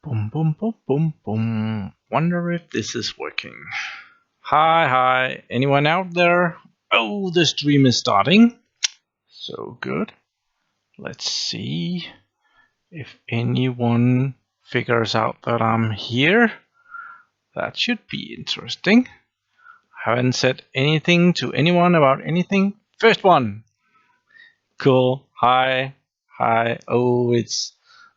Boom, boom, boom, boom, boom. Wonder if this is working. Hi. Anyone out there? Oh, the stream is starting. So good. Let's see if anyone figures out that I'm here. That should be interesting. Haven't said anything to anyone about anything. First one. Cool. Hi. Oh,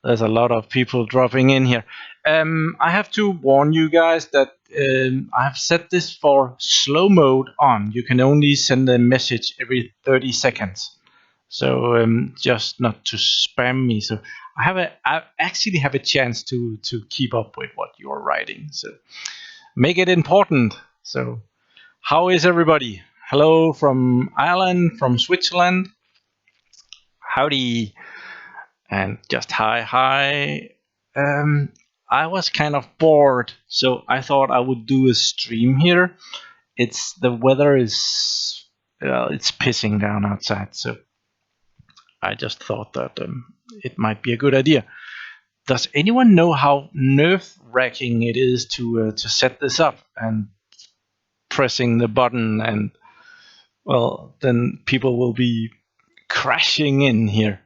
there's a lot of people dropping in here. I have to warn you guys that I have set this for slow mode on. You can only send a message every 30 seconds. So just not to spam me. So I actually have a chance to keep up with what you're writing. So make it important. So how is everybody? Hello from Ireland, from Switzerland. Howdy. And just hi. I was kind of bored, so I thought I would do a stream here. The weather is it's pissing down outside, so I just thought that it might be a good idea. Does anyone know how nerve-wracking it is to set this up and pressing the button, and well, then people will be crashing in here.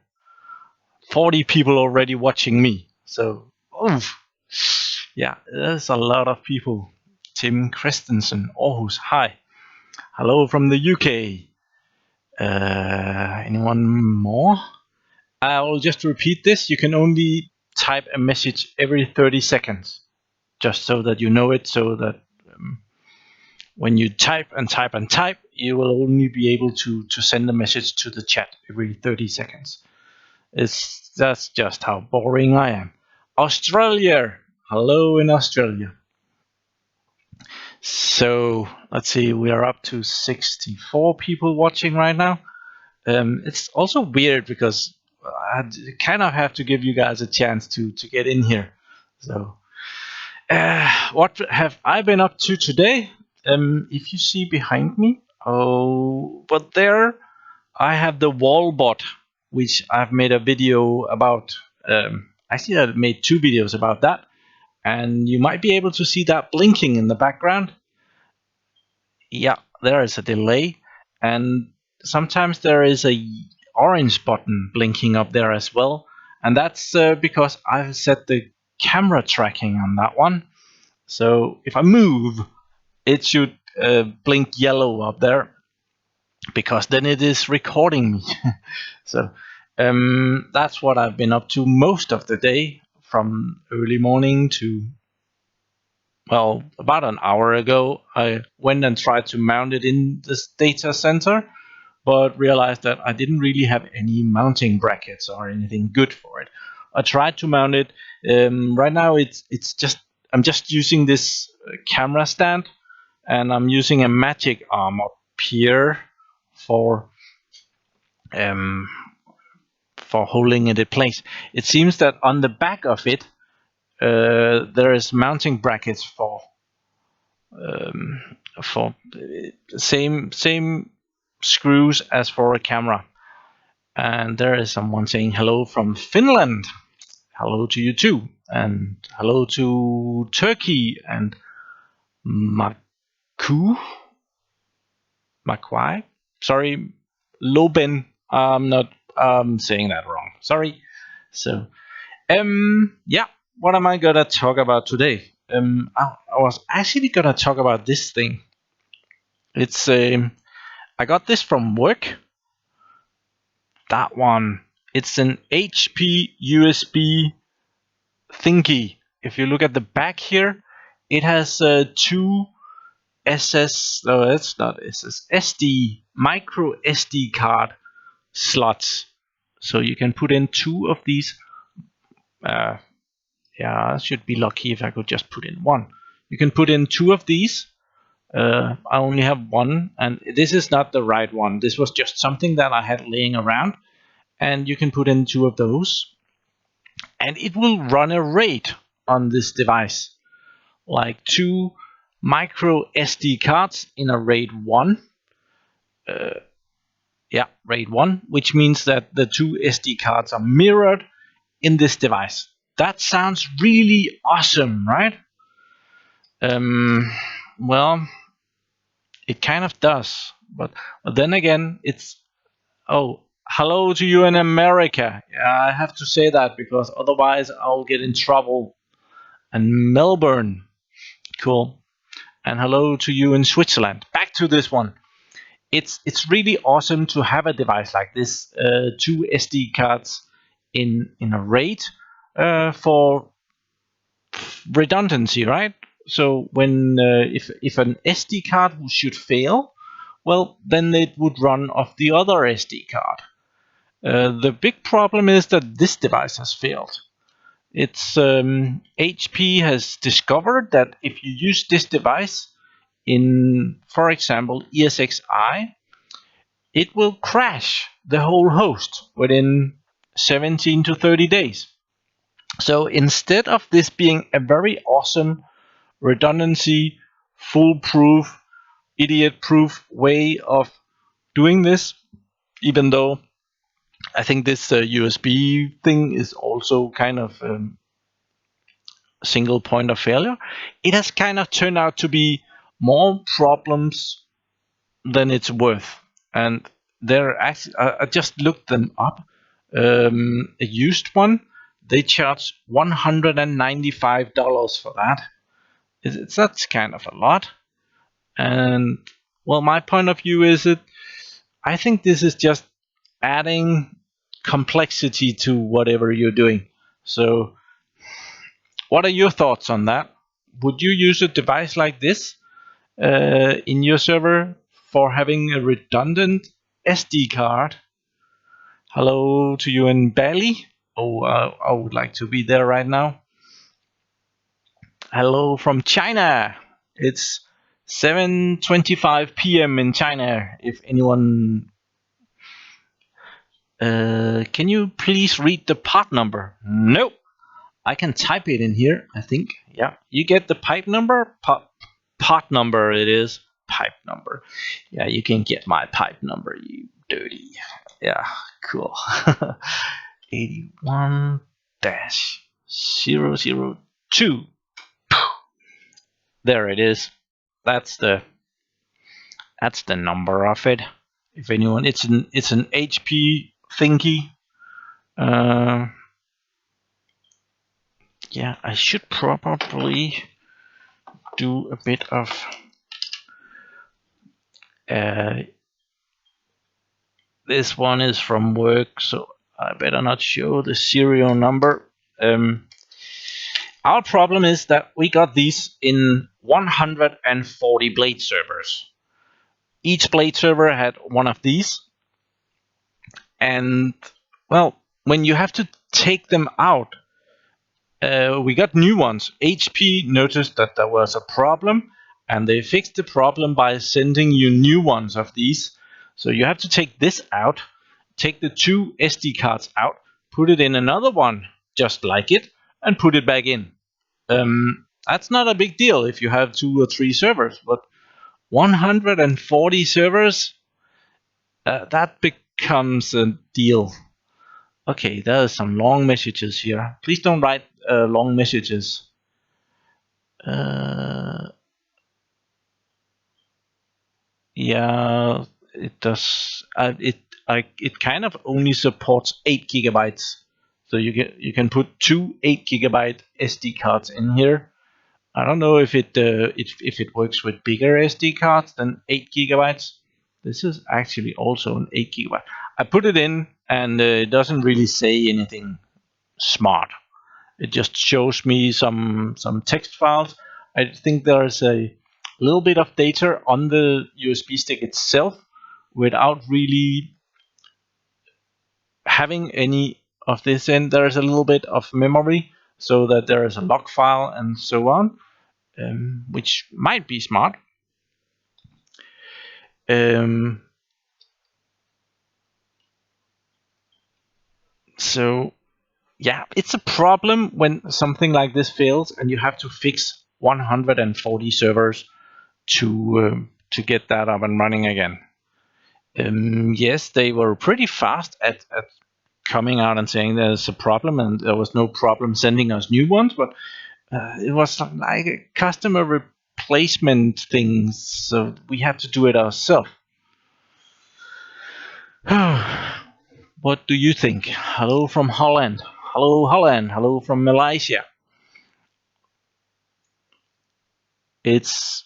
40 people already watching me, so yeah, there's a lot of people. Tim Christensen, Aarhus, hi. Hello from the UK. Anyone more? I will just repeat this. You can only type a message every 30 seconds. Just so that you know it, so that when you type, you will only be able to send a message to the chat every 30 seconds. That's just how boring I am. Australia. Hello in Australia. So let's see, we are up to 64 people watching right now. It's also weird because I kind of have to give you guys a chance to get in here. So what have I been up to today? If you see behind me, but there I have the WallBotz, which I've made a video about. Actually, I made 2 videos about that. And you might be able to see that blinking in the background. Yeah, there is a delay. And sometimes there is a orange button blinking up there as well. And that's because I've set the camera tracking on that one. So if I move, it should blink yellow up there, because then it is recording me. So that's what I've been up to most of the day, from early morning to, well, about an hour ago. I went and tried to mount it in this data center, but realized that I didn't really have any mounting brackets or anything good for it. I tried to mount it. Right now I'm just using this camera stand, and I'm using a magic arm up here for holding it in place. It seems that on the back of it there is mounting brackets for same screws as for a camera. And there is someone saying hello from Finland. Hello to you too, and hello to Turkey and Makwai. Sorry, Loben. I'm not saying that wrong. Sorry. So, yeah. What am I gonna talk about today? I was actually gonna talk about this thing. It's I got this from work. That one. It's an HP USB thingy. If you look at the back here, it has 2 SD micro SD card slots. So you can put in 2 of these. Yeah, I should be lucky if I could just put in 1. You can put in 2 of these. I only have 1, and this is not the right one. This was just something that I had laying around, and you can put in 2 of those, and it will run a RAID on this device, like 2 micro SD cards in a RAID 1. RAID 1, which means that the 2 SD cards are mirrored in this device. that sounds really awesome, right? Well, it kind of does, but then again, it's oh, hello to you in America. Yeah, I have to say that because otherwise I'll get in trouble. And Melbourne, cool. And hello to you in Switzerland. Back to this one. It's really awesome to have a device like this. Two SD cards in a RAID for redundancy, right? So when if an SD card should fail, well, then it would run off the other SD card. The big problem is that this device has failed. It's HP has discovered that if you use this device in, for example, ESXi, it will crash the whole host within 17 to 30 days. So instead of this being a very awesome redundancy, foolproof, idiot-proof way of doing this, even though I think this USB thing is also kind of single point of failure, it has kind of turned out to be more problems than it's worth. And they're actually, I just looked them up. A used one, they charge $195 for that. That's kind of a lot. And well, my point of view is I think this is just adding complexity to whatever you're doing. So, what are your thoughts on that? Would you use a device like this in your server for having a redundant SD card? Hello to you in Bali. Oh, I would like to be there right now. Hello from China. It's 7:25 p.m. in China. If anyone, can you please read the part number? Nope. I can type it in here. I think. Yeah, you get the pipe number. Part number. It is pipe number. Yeah, you can get my pipe number. You dirty. Yeah, cool. 81-002. There it is. That's the number of it. If anyone, it's an HP thingy. Yeah, I should probably do a bit of this one is from work, so I better not show the serial number. Our problem is that we got these in 140 blade servers. Each blade server had one of these, and well, when you have to take them out, we got new ones. HP noticed that there was a problem, and they fixed the problem by sending you new ones of these. So you have to take this out, take the two SD cards out, put it in another one just like it, and put it back in. That's not a big deal if you have 2 or 3 servers, but 140 servers, that becomes a deal. Okay, there are some long messages here. Please don't write long messages. Yeah, it does. It kind of only supports 8 gigabytes. So you can put 2 8 gigabyte SD cards in here. I don't know if it works with bigger SD cards than 8 gigabytes. This is actually also an 8 gigabyte. I put it in, and it doesn't really say anything smart. It just shows me some text files. I think there's a little bit of data on the USB stick itself without really having any of this in. There's a little bit of memory so that there is a log file and so on, which might be smart. So yeah, it's a problem when something like this fails and you have to fix 140 servers to get that up and running again. Yes, they were pretty fast at coming out and saying there's a problem and there was no problem sending us new ones, but it was like a customer replacement thing, so we had to do it ourselves. What do you think? Hello from Holland. Hello, Holland. Hello from Malaysia. It's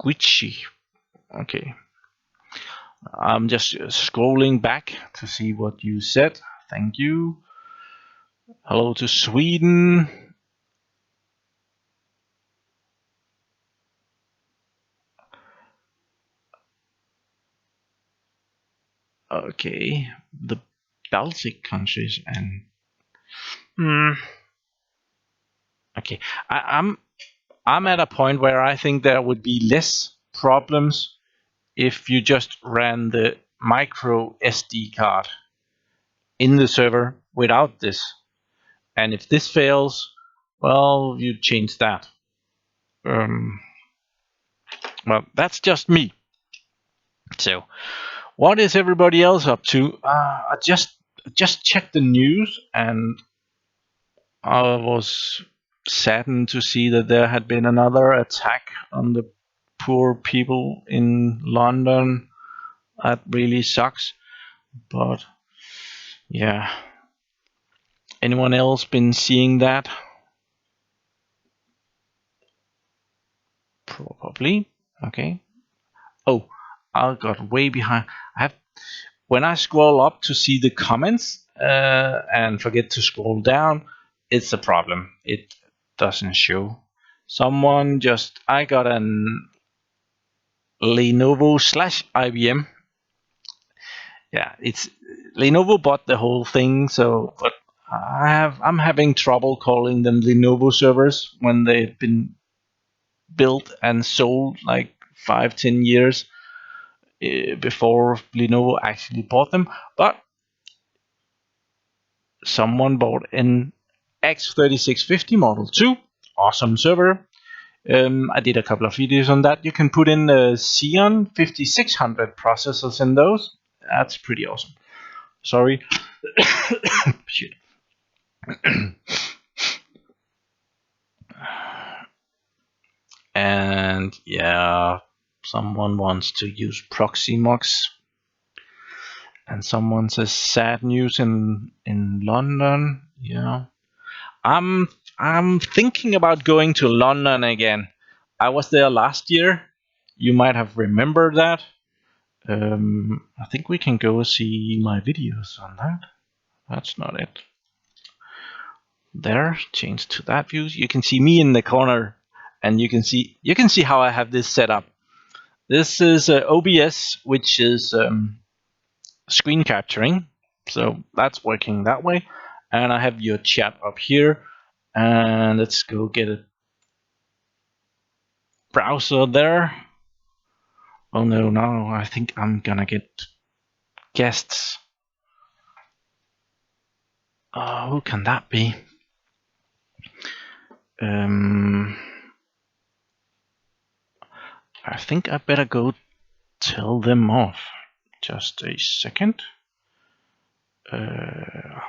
Gucci. Okay. I'm just scrolling back to see what you said. Thank you. Hello to Sweden. Okay. The Baltic countries and okay. I'm at a point where I think there would be less problems if you just ran the micro SD card in the server without this. And if this fails, well, you change that. Well, that's just me. So, what is everybody else up to? I just checked the news, and I was saddened to see that there had been another attack on the poor people in London. That really sucks. But yeah, anyone else been seeing that? Probably. Okay. Oh, I got way behind. When I scroll up to see the comments and forget to scroll down, it's a problem. It doesn't show. I got an Lenovo / IBM. Yeah, it's Lenovo bought the whole thing, so but I'm having trouble calling them Lenovo servers when they've been built and sold like 5-10 years before Lenovo actually bought them. But someone bought an X3650 Model 2. Awesome server. I did a couple of videos on that. You can put in the Xeon 5600 processors in those. That's pretty awesome. Sorry. Shit. And yeah, someone wants to use Proximox. And someone says sad news in London. Yeah. I'm thinking about going to London again. I was there last year. You might have remembered that. I think we can go see my videos on that. That's not it. There, change to that view. You can see me in the corner, and you can see how I have this set up. This is OBS, which is screen capturing, so that's working that way. And I have your chat up here, and let's go get a browser there. Oh no, I think I'm gonna get guests. Who can that be? I think I better go tell them off. Just a second.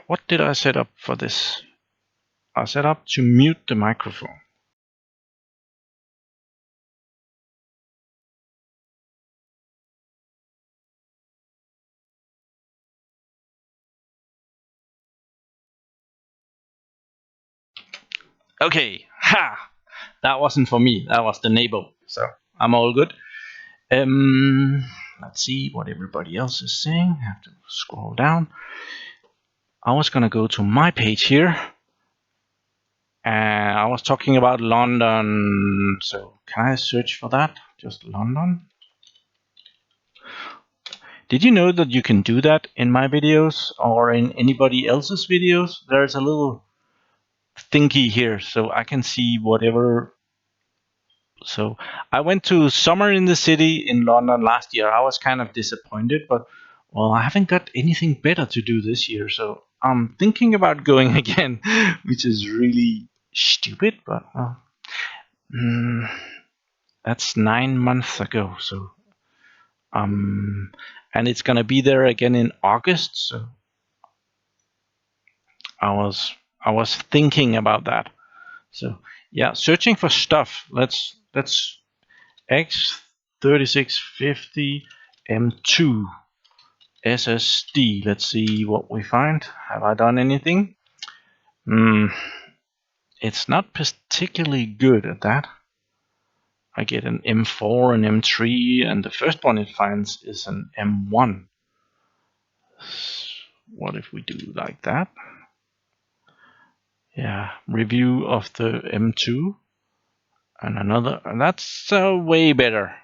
What did I set up for this? I set up to mute the microphone. Okay, ha! That wasn't for me. That was the neighbor. So I'm all good. Let's see what everybody else is saying. I have to scroll down. I was gonna go to my page here. And I was talking about London. So can I search for that? Just London. Did you know that you can do that in my videos or in anybody else's videos? There's a little thingy here, so I can see whatever. So I went to Summer in the City in London last year. I was kind of disappointed, but well, I haven't got anything better to do this year, so I'm thinking about going again, which is really stupid, but that's 9 months ago. So and it's gonna be there again in August. So I was thinking about that. So yeah, searching for stuff. Let's X3650 M2 SSD. Let's see what we find. Have I done anything? It's not particularly good at that. I get an M4 and M3, and the first one it finds is an M1. What if we do like that? Yeah, review of the M2 and another, and that's way better.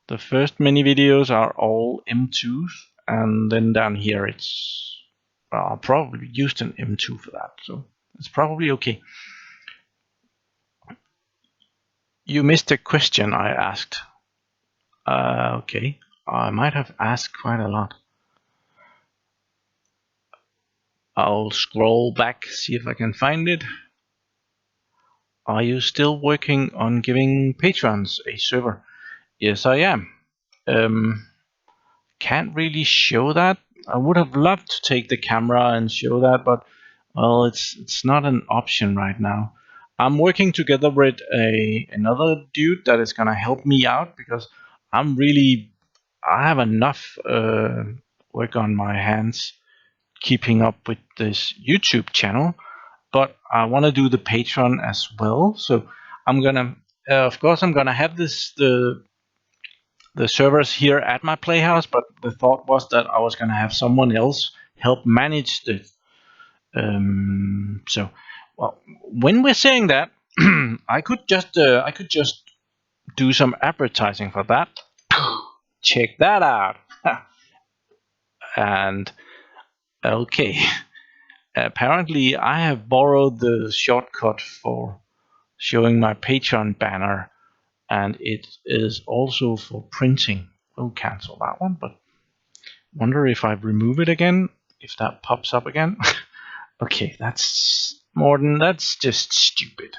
The first many videos are all M2s, and then down here it's, well, I'll probably used an M2 for that, so it's probably okay. You missed a question I asked. Okay, I might have asked quite a lot. I'll scroll back, see if I can find it. Are you still working on giving patrons a server? Yes, I am. Can't really show that. I would have loved to take the camera and show that, but well, it's not an option right now. I'm working together with another dude that is gonna help me out because I have enough work on my hands keeping up with this YouTube channel, but I want to do the Patreon as well. So I'm gonna, of course, I'm gonna have the servers here at my playhouse, but the thought was that I was gonna have someone else help manage the. So, well, when we're saying that, I could just do some advertising for that. Check that out. And okay. Apparently, I have borrowed the shortcut for showing my Patreon banner, and it is also for printing. We'll cancel that one, but wonder if I remove it again, if that pops up again. Okay, that's just stupid.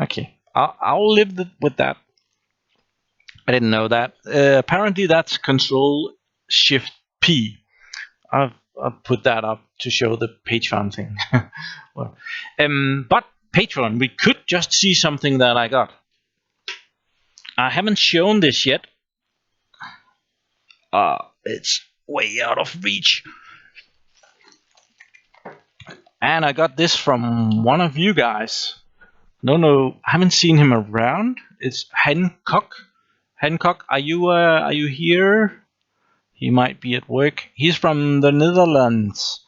Okay, I'll live with that. I didn't know that. Apparently, that's Control Shift P. I've put that up to show the Patreon thing. Well, but Patreon, we could just see something that I got. I haven't shown this yet. It's way out of reach. And I got this from one of you guys. No, I haven't seen him around. It's Hancock. Hancock, are you here? He might be at work. He's from the Netherlands.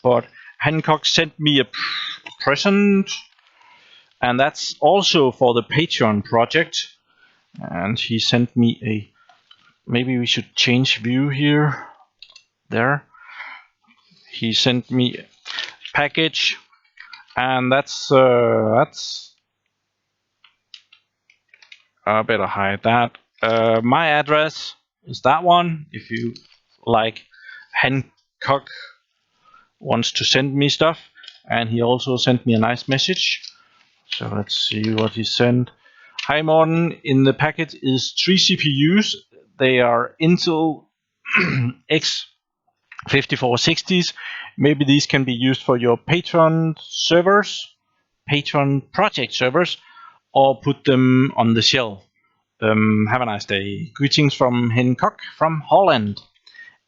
But Hancock sent me a present, and that's also for the Patreon project. And he sent me a. Maybe we should change view here. There. He sent me a package, and that's. I better hide that. My address is that one. If you like, Hancock wants to send me stuff, and he also sent me a nice message. So let's see what he sent. Hi Morten, in the packet is 3 CPUs. They are Intel X5460s. Maybe these can be used for your Patreon servers, Patreon project servers, or put them on the shelf. Have a nice day. Greetings from Hancock from Holland.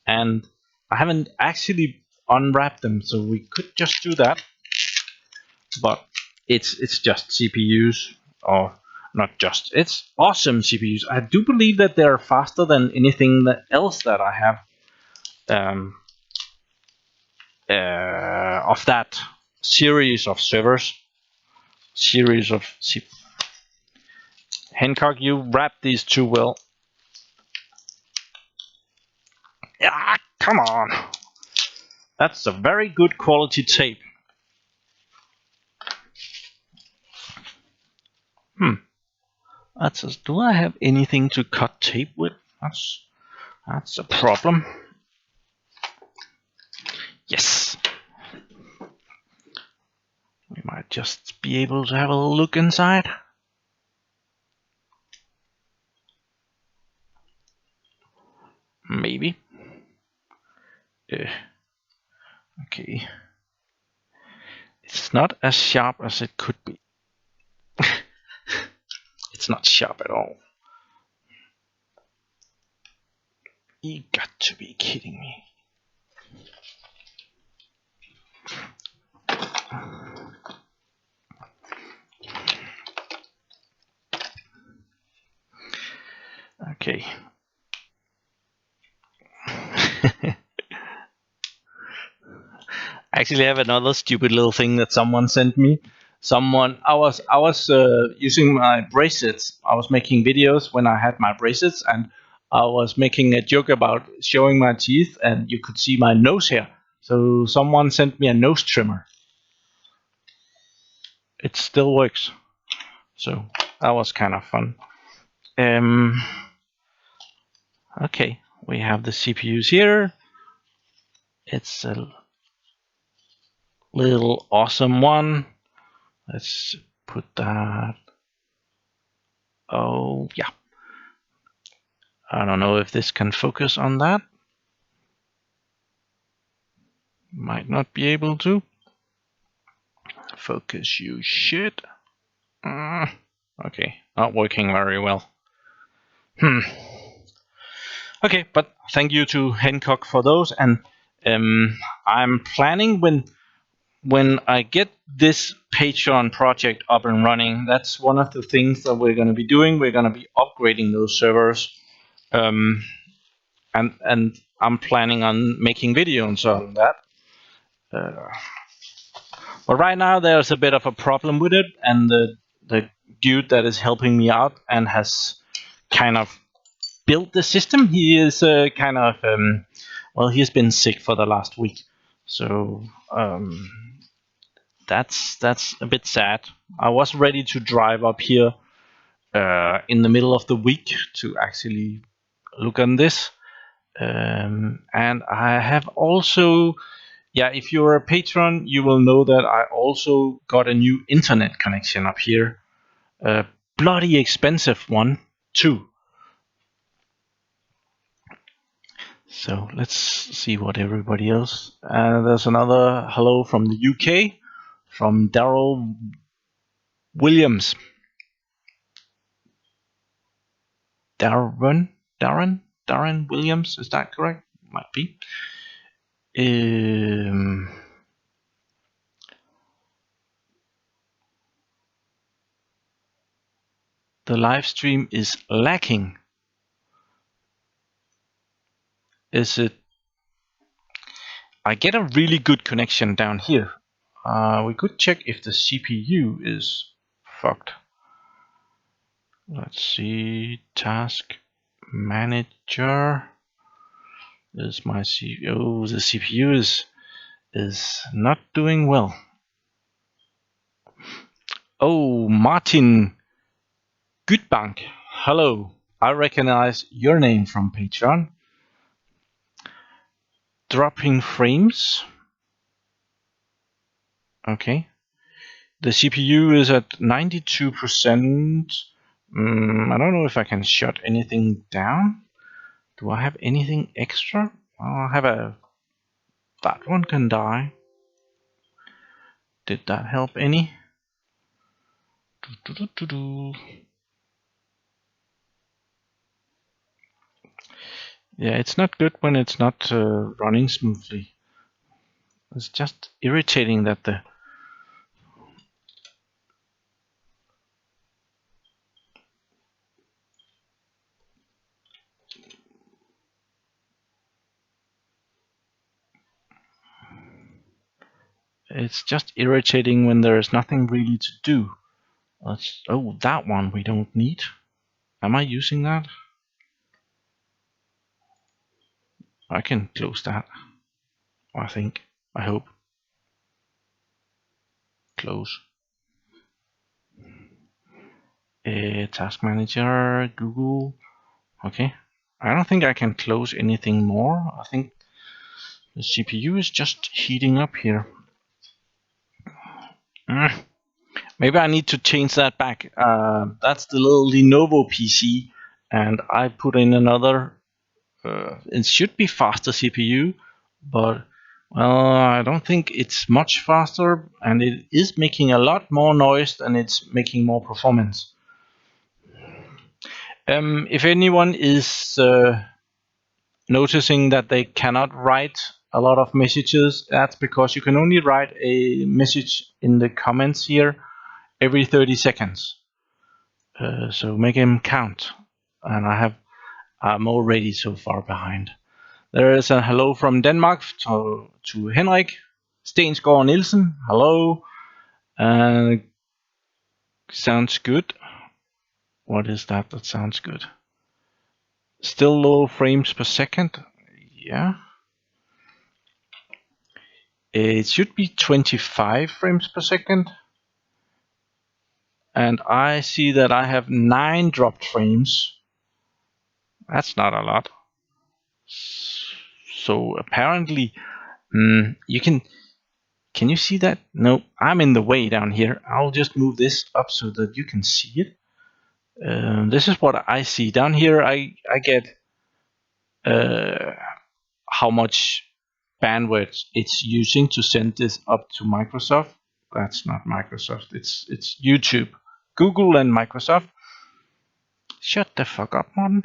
And I haven't actually unwrapped them, so we could just do that. But it's just CPUs, or not just. It's awesome CPUs. I do believe that they're faster than anything else that I have of that series of servers. Hancock, you wrap these too well. Ah, come on. That's a very good quality tape. Do I have anything to cut tape with? That's a problem. Yes. We might just be able to have a look inside. Maybe. It's not as sharp as it could be. It's not sharp at all. You got to be kidding me. Okay. Actually, I have another stupid little thing that someone sent me. I was using my bracelets. I was making videos when I had my bracelets, and I was making a joke about showing my teeth, and you could see my nose hair. So someone sent me a nose trimmer. It still works. So that was kind of fun. Okay, we have the CPUs here. It's a little awesome one. Let's put that. Oh, yeah. I don't know if this can focus on that. Might not be able to. Focus, you shit. Okay, not working very well. Okay, but thank you to Hancock for those, and I'm planning when I get this Patreon project up and running, that's one of the things that we're going to be doing. We're going to be upgrading those servers, and I'm planning on making videos on that. But right now there's a bit of a problem with it, and the dude that is helping me out and has kind of built the system, he is kind of well, he's been sick for the last week, so that's a bit sad. I was ready to drive up here in the middle of the week to actually look on this, and I have also, yeah, if you're a patron, you will know that I also got a new internet connection up here, a bloody expensive one too. So let's see what everybody else. There's another hello from the UK, from Daryl Williams. Darren Williams, is that correct? Might be. The live stream is lacking. Is it? I get a really good connection down here. We could check if the CPU is fucked. Let's see. Task manager. Is my CPU? Oh, the CPU is not doing well. Oh, Martin Goodbank. Hello. I recognize your name from Patreon. Dropping frames. Okay. The CPU is at 92%. I don't know if I can shut anything down. Do I have anything extra? I have that one can die. Did that help any? Yeah, it's not good when it's not running smoothly. It's just irritating that the it's just irritating when there is nothing really to do. Oh, that one we don't need. Am I using that? I can close that. I think. I hope. Close. Task manager, Google. Okay. I don't think I can close anything more. I think the CPU is just heating up here. Maybe I need to change that back. That's the little Lenovo PC, and I put in another. It should be faster CPU, but Well, I don't think it's much faster, and it is making a lot more noise than it's making more performance. If anyone is noticing that they cannot write a lot of messages, that's because you can only write a message in the comments here every 30 seconds. So make them count. And I'm already so far behind. There is a hello from Denmark to Henrik Stensgaard Nielsen. Hello. Sounds good. What is that? That sounds good. Still low frames per second. Yeah. It should be 25 frames per second. And I see that I have 9 dropped frames. That's not a lot. So apparently, you can you see that? No, I'm in the way down here. I'll just move this up so that you can see it. This is what I see down here. I get how much bandwidth it's using to send this up to Microsoft. That's not Microsoft. It's YouTube, Google, and Microsoft. Shut the fuck up, Martin.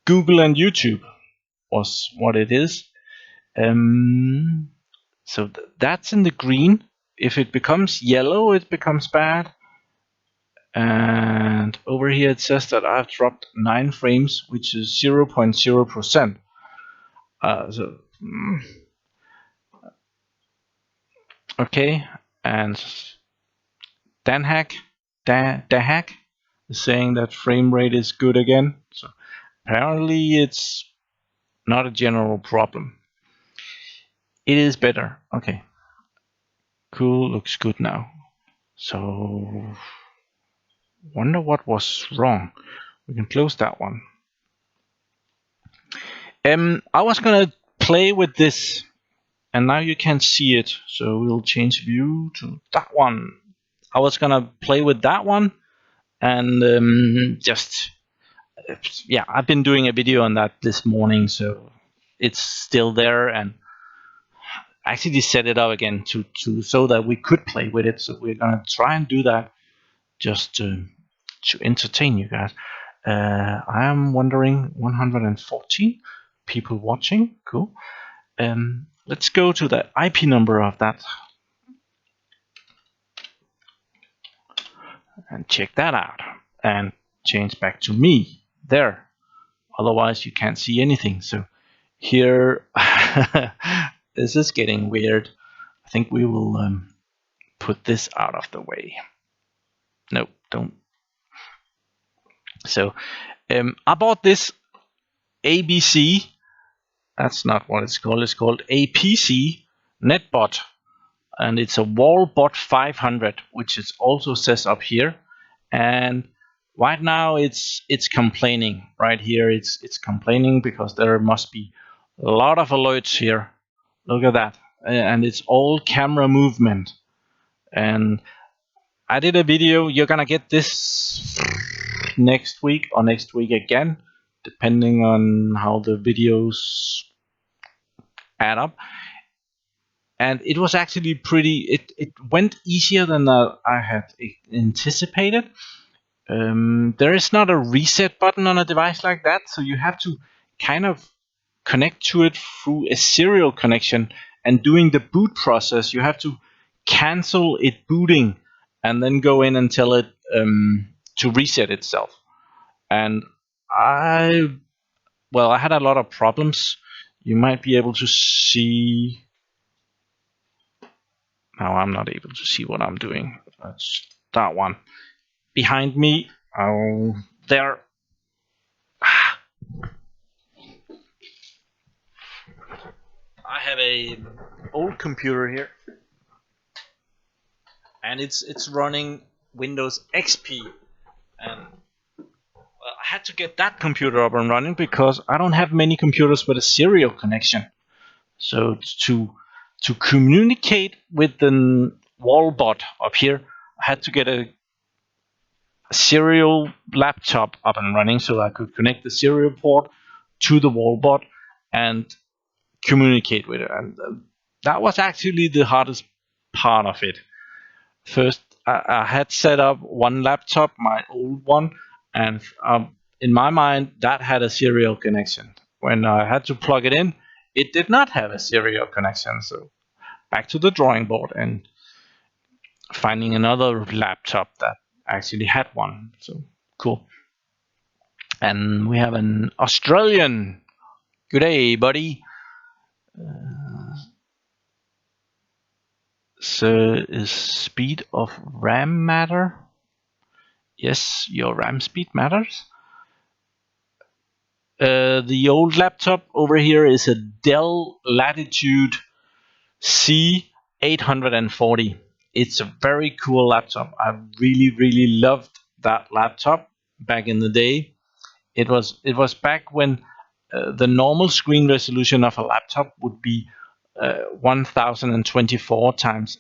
Google and YouTube was what it is. So that's in the green. If it becomes yellow, it becomes bad. And over here it says that I've dropped 9 frames, which is 0.0%. Okay, and Danhack is saying that frame rate is good again. So apparently it's not a general problem. It is better. Okay. Cool, looks good now. So wonder what was wrong. We can close that one. I was gonna play with this, and now you can see it. So we'll change view to that one. I was gonna play with that one, and yeah, I've been doing a video on that this morning, so it's still there, and I actually set it up again to so that we could play with it. So we're gonna try and do that just to entertain you guys. I am wondering 114 people watching. Cool. Let's go to the IP number of that and check that out and change back to me there. Otherwise you can't see anything. So here this is getting weird. I think we will put this out of the way. Nope, don't. So I bought this ABC. That's not what it's called. It's called APC NetBot, and it's a WallBot 500, which it also says up here. And right now it's complaining. Right here it's complaining because there must be a lot of alerts here. Look at that, and it's all camera movement. And I did a video. You're gonna get this next week or next week again, depending on how the videos add up. And it was actually pretty. It went easier than I had anticipated. There is not a reset button on a device like that, so you have to kind of connect to it through a serial connection. And doing the boot process, you have to cancel it booting and then go in and tell it to reset itself. And I had a lot of problems. You might be able to see. Now I'm not able to see what I'm doing. That's that one. Behind me, there. I have a old computer here, and it's running Windows XP, and I had to get that computer up and running because I don't have many computers with a serial connection. So to communicate with the WallBot up here, I had to get a serial laptop up and running so I could connect the serial port to the WallBot and communicate with it. And that was actually the hardest part of it. First, I had set up one laptop, my old one, and in my mind, that had a serial connection. When I had to plug it in, it did not have a serial connection. So back to the drawing board and finding another laptop that actually had one. So cool. And we have an Australian. Good day, buddy. So is speed of RAM matter? Yes, your RAM speed matters. The old laptop over here is a Dell Latitude C840. It's a very cool laptop. I really loved that laptop back in the day. It was back when the normal screen resolution of a laptop would be 1024 times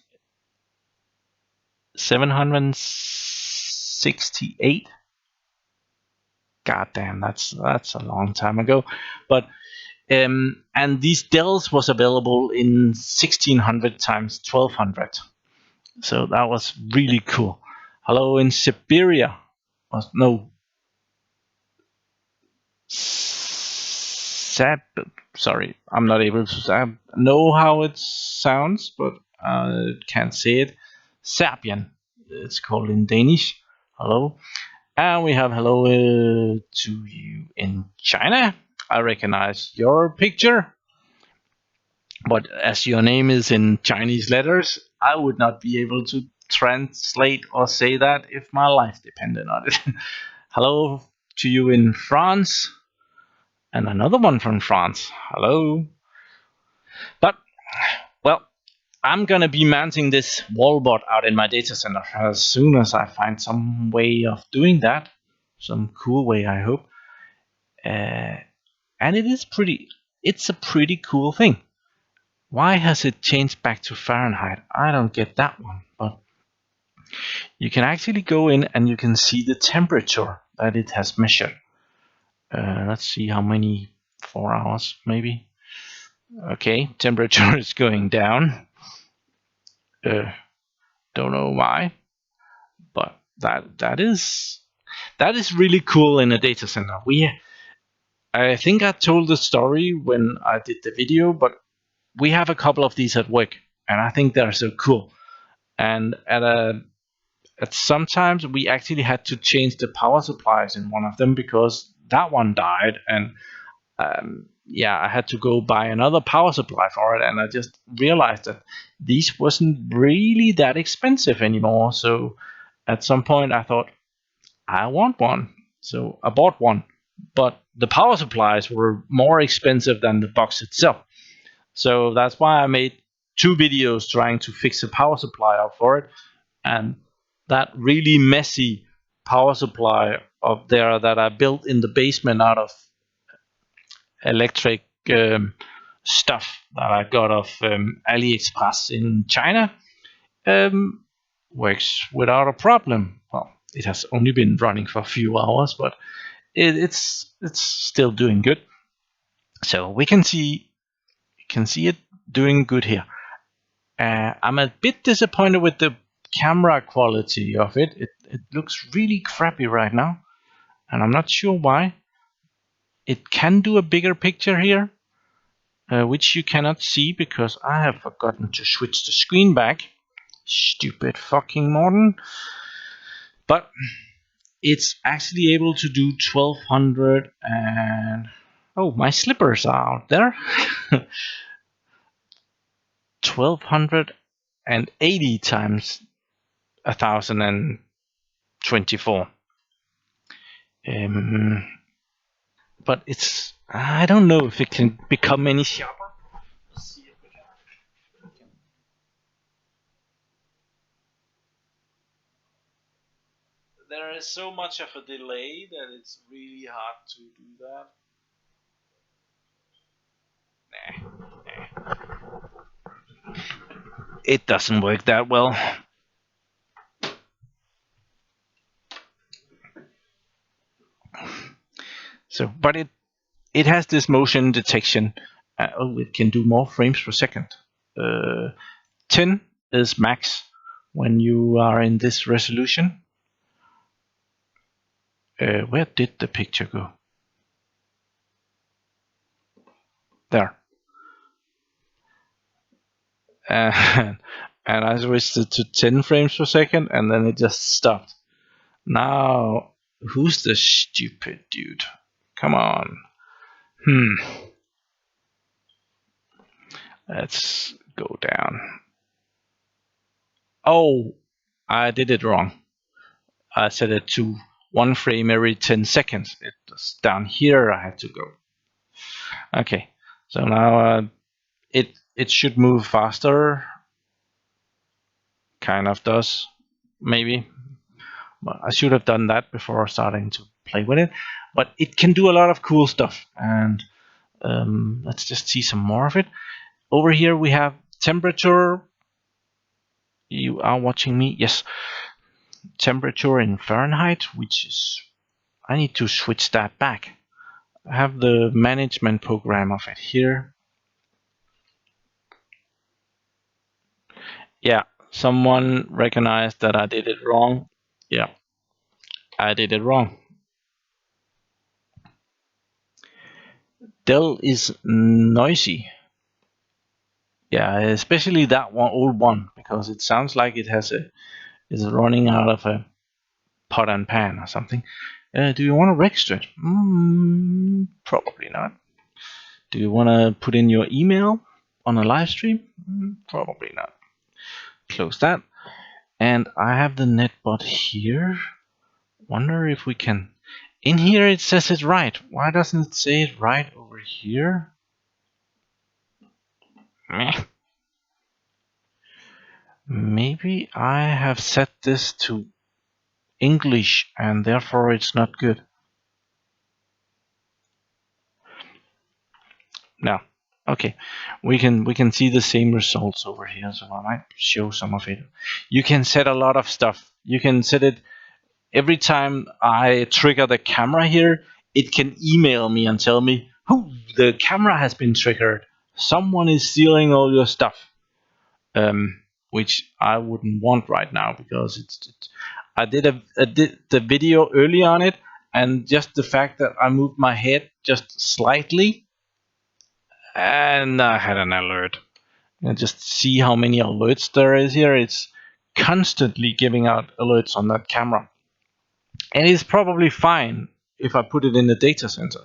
768. God damn, that's a long time ago. But and these Dells was available in 1600 times 1200. So that was really cool. Hello in Siberia. No. Sorry, I'm not able to know how it sounds, but I can't say it. Serbian, it's called in Danish. Hello. And we have hello to you in China. I recognize your picture, but as your name is in Chinese letters, I would not be able to translate or say that if my life depended on it. Hello to you in France, and another one from France. Hello. But, well, I'm gonna be mounting this WallBotz out in my data center as soon as I find some way of doing that. Some cool way, I hope. And it's a pretty cool thing. Why has it changed back to Fahrenheit? I don't get that one. But you can actually go in and you can see the temperature that it has measured. Let's see how many, 4 hours maybe. Okay, temperature is going down. Don't know why, but that is really cool in a data center. I think I told the story when I did the video, but we have a couple of these at work, and I think they're so cool. And at sometimes we actually had to change the power supplies in one of them because that one died, and I had to go buy another power supply for it, and I just realized that these wasn't really that expensive anymore. So at some point I thought, I want one. So I bought one, but the power supplies were more expensive than the box itself. So that's why I made 2 videos trying to fix a power supply up for it. And that really messy power supply up there that I built in the basement out of electric stuff that I got off AliExpress in China works without a problem. Well, it has only been running for a few hours, but it's still doing good. So we can see it doing good here. I'm a bit disappointed with the camera quality of it. It looks really crappy right now, and I'm not sure why. It can do a bigger picture here, which you cannot see because I have forgotten to switch the screen back. Stupid fucking Morton. But it's actually able to do 1200 and... Oh, my slippers are out there. 1280 times 1024. But I don't know if it can become any sharper. Let's see if we can. There is so much of a delay that it's really hard to do that. Nah. It doesn't work that well. So, but it has this motion detection, Oh, it can do more frames per second. 10 is max when you are in this resolution. Where did the picture go? There. And I switched it to 10 frames per second, and then it just stopped. Now, who's the stupid dude? Come on. Let's go down. Oh, I did it wrong. I set it to 1 frame every 10 seconds. It's down here I had to go. Okay, so now it should move faster. Kind of does, maybe. But I should have done that before starting to play with it. But it can do a lot of cool stuff, and let's just see some more of it. Over here we have temperature. You are watching me? Yes. Temperature in Fahrenheit, which is, I need to switch that back. I have the management program of it here. Yeah, someone recognized that I did it wrong. Yeah, I did it wrong. Dell is noisy. Yeah, especially that one old one, because it sounds like it is running out of a pot and pan or something. Do you want to register it? Probably not. Do you want to put in your email on a live stream? Probably not. Close that. And I have the netbot here. Wonder if we can. In here it says it right. Why doesn't it say it right over here? Meh. Maybe I have set this to English and therefore it's not good. No. Okay. We can see the same results over here, so I might show some of it. You can set a lot of stuff. You can set it every time I trigger the camera here, it can email me and tell me, the camera has been triggered. Someone is stealing all your stuff. Which I wouldn't want right now, because I did the video early on it, and just the fact that I moved my head just slightly, and I had an alert. And just see how many alerts there is here. It's constantly giving out alerts on that camera. And it's probably fine if I put it in the data center.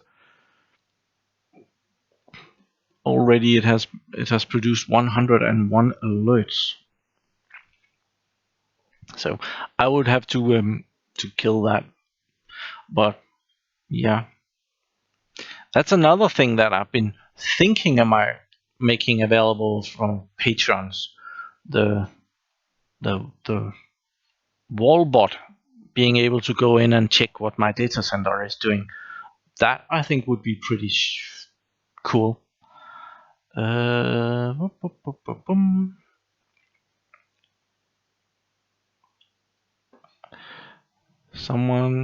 Already it has produced 101 alerts. So I would have to kill that. But yeah, that's another thing that I've been thinking about making available from patrons. The WallBot, being able to go in and check what my data center is doing. That I think would be pretty cool.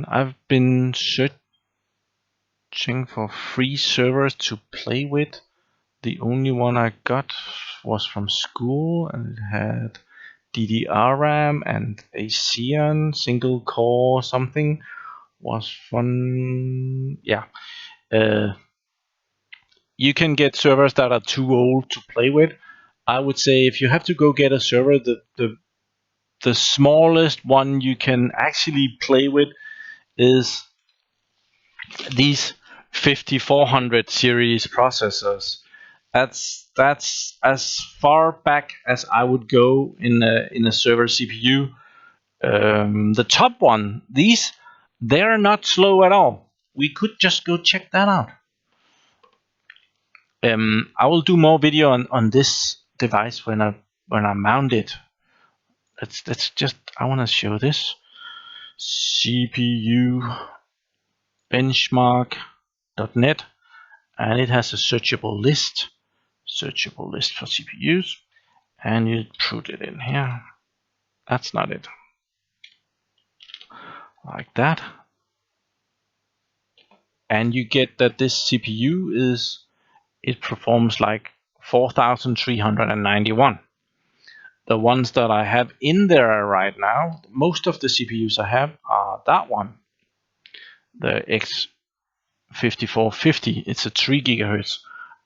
I've been searching for free servers to play with. The only one I got was from school, and it had DDR RAM and a Xeon single core something. Was fun. Yeah. You can get servers that are too old to play with. I would say if you have to go get a server, the smallest one you can actually play with is these 5400 series processors. That's as far back as I would go in a server CPU. The top one, they're not slow at all. We could just go check that out. I will do more video on this device when I mount it. Let's just, I want to show this CPU benchmark.net, and it has a searchable list for CPUs, and you put it in here. That's not it. Like that. And you get that this CPU is it performs like 4,391. The ones that I have in there right now, most of the CPUs I have are that one, the X5450. It's a 3 gigahertz,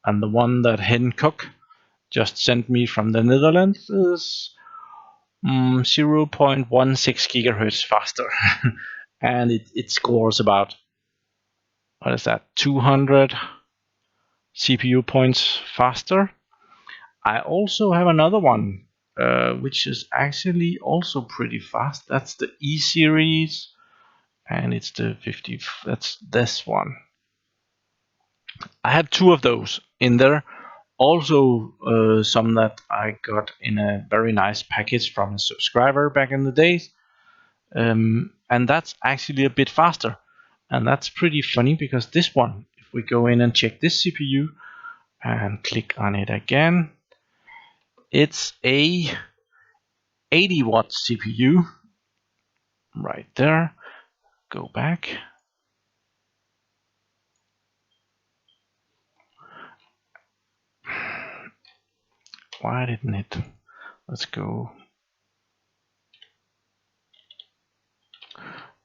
and the one that Hencook just sent me from the Netherlands is 0.16 gigahertz faster. And it scores about, what is that, 200 CPU points faster. I also have another one, which is actually also pretty fast. That's the E series, and it's the 50. That's this one. I have two of those in there. Also, some that I got in a very nice package from a subscriber back in the days. And that's actually a bit faster. And that's pretty funny because this one, if we go in and check this CPU and click on it again, it's a 80-watt CPU right there. Go back. Why didn't it? Let's go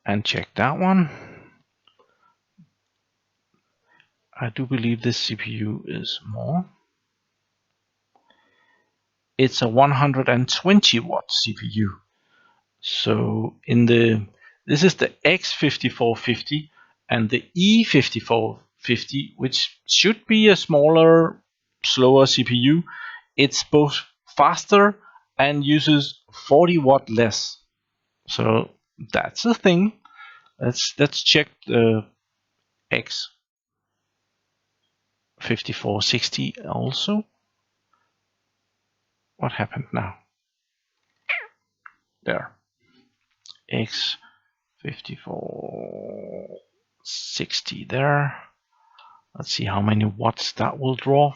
and check that one. I do believe this CPU is more. It's a 120-watt CPU. So this is the X5450 and the E5450, which should be a smaller, slower CPU. It's both faster and uses 40 watt less. So that's a thing. Let's check the X5460 also. What happened now? There. X5460 there. Let's see how many watts that will draw.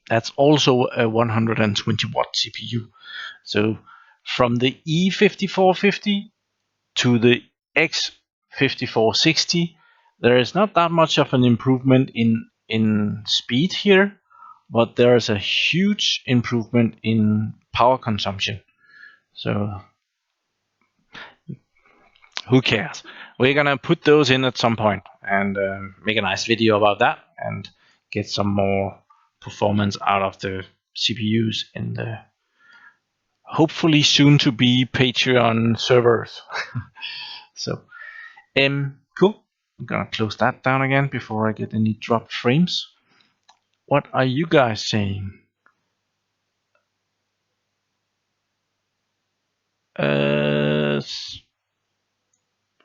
That's also a 120 watt CPU. So from the E5450 to the X5460, there is not that much of an improvement in speed here, but there is a huge improvement in power consumption. So who cares? We're gonna put those in at some point and make a nice video about that and get some more performance out of the CPUs in the hopefully soon to be Patreon servers. So cool. I'm gonna close that down again before I get any dropped frames. What are you guys saying?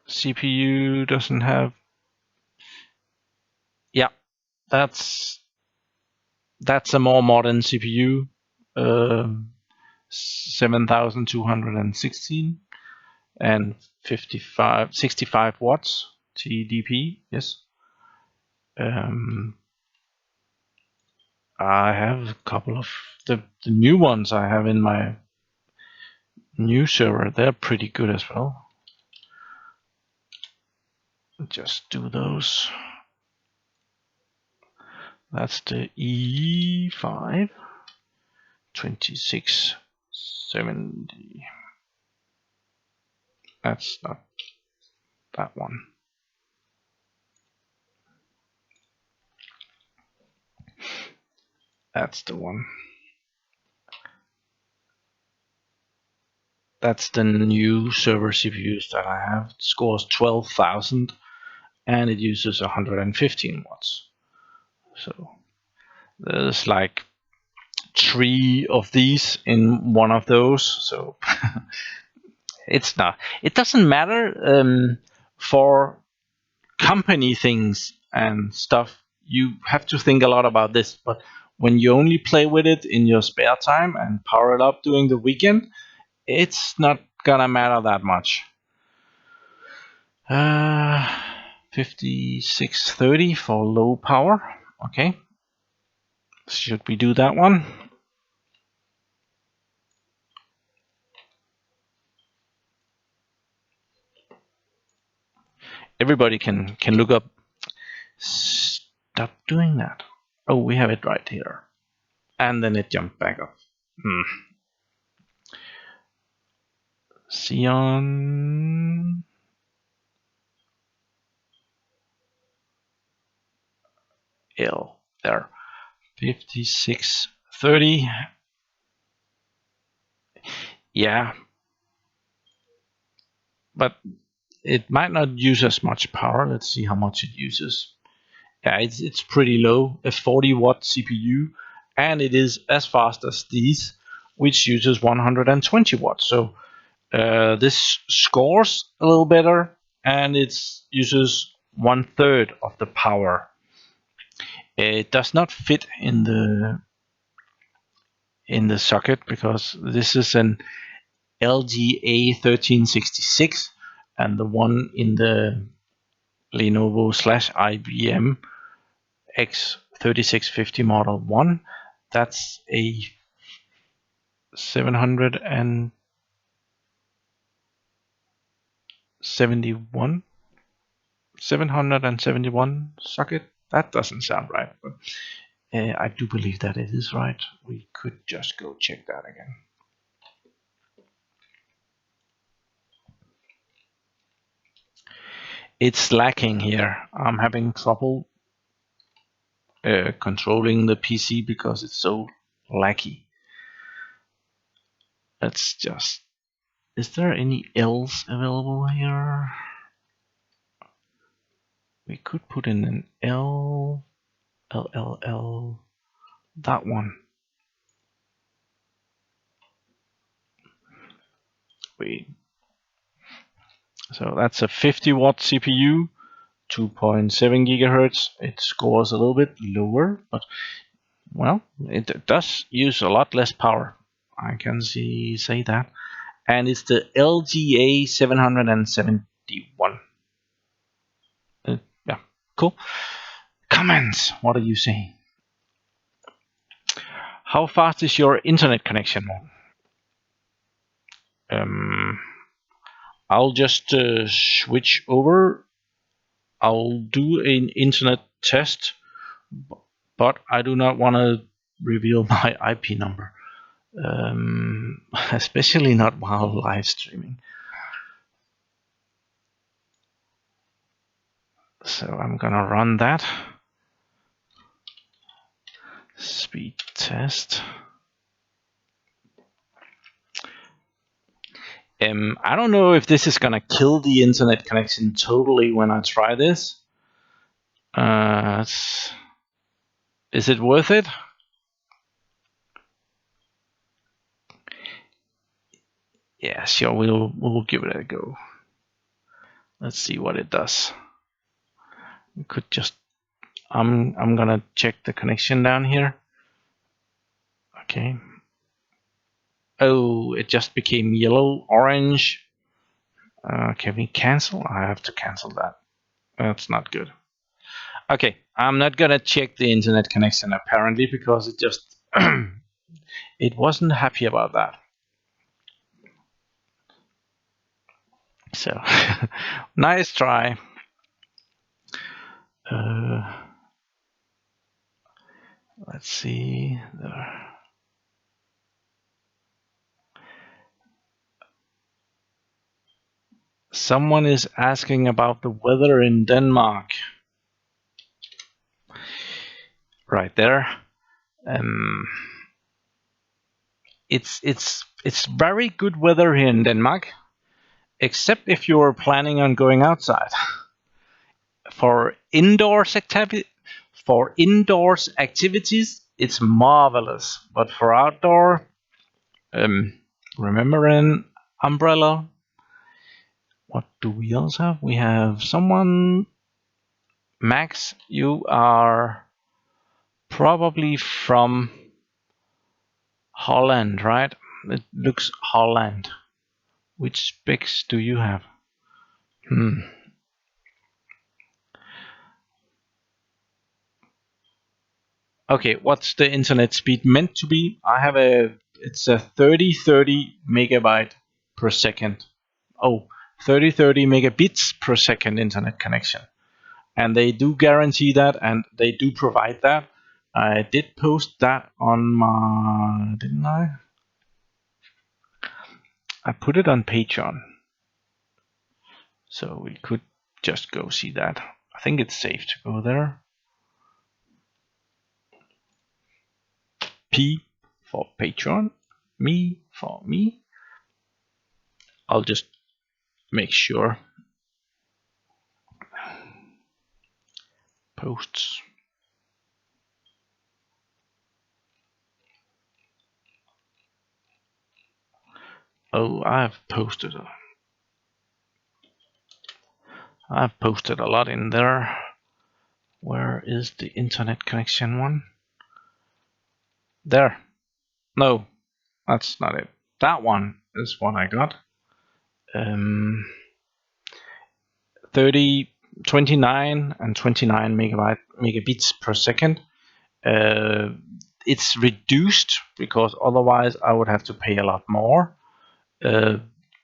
CPU doesn't have. Yeah, that's a more modern CPU. 7216 and 65 watts TDP. Yes. I have a couple of the new ones I have in my new server. They're pretty good as well. Just do those. That's the E5 2670. That's not that one. That's the one. That's the new server CPUs that I have. It scores 12,000 and it uses 115 watts. So there's like 3 of these in one of those. So it doesn't matter for company things and stuff. You have to think a lot about this, but when you only play with it in your spare time and power it up during the weekend, it's not gonna matter that much. 5630 for low power. Okay. Should we do that one? Everybody can look up stop doing that? Oh, we have it right here. And then it jumped back up. Xeon. L. There. 5630. Yeah. But it might not use as much power. Let's see how much it uses. Yeah, it's pretty low. A 40-watt CPU. And it is as fast as these, which uses 120 watts. So this scores a little better, and it uses 1/3 of the power. It does not fit in the socket because this is an LGA 1366, and the one in the Lenovo / IBM X3650 Model 1, that's a 771 socket. That doesn't sound right, but I do believe that it is right. We could just go check that again. It's lacking here. I'm having trouble controlling the PC because it's so laggy. Let's just... Is there any L's available here? We could put in an L, that one. Wait. So that's a 50-watt CPU, 2.7 gigahertz. It scores a little bit lower, but well, it does use a lot less power. I can say that. And it's the LGA 771. Yeah, cool. Comments. What are you saying? How fast is your internet connection? I'll just switch over. I'll do an internet test, but I do not want to reveal my IP number, especially not while live streaming. So I'm gonna run that speed test. I don't know if this is gonna kill the internet connection totally when I try this. Is it worth it? Yeah, sure. We'll give it a go. Let's see what it does. We could just... I'm gonna check the connection down here. Okay. Oh, it just became yellow, orange. Can we cancel? I have to cancel that. That's not good. Okay, I'm not gonna check the internet connection apparently because it just it wasn't happy about that. So nice try. Let's see there. Someone is asking about the weather in Denmark. Right there. It's very good weather here in Denmark, except if you're planning on going outside. For indoors activities, it's marvelous. But for outdoor, remember an umbrella. What do we else have? We have someone. Max, you are probably from Holland, right? It looks Holland. Which specs do you have? Okay, what's the internet speed meant to be? It's a 3030 megabyte per second. Oh, 3030 megabits per second internet connection. and they do guarantee that, and they do provide that. I did post that on my, didn't I? I put it on Patreon, so we could just go see that. I think it's safe to go there. P for Patreon, me for me. I'll just make sure. Posts. Oh, I've posted a lot in there. Where is the internet connection one? There. No, that's not it. That one is what I got. 29 and 29 megabits per second. It's reduced because otherwise I would have to pay a lot more.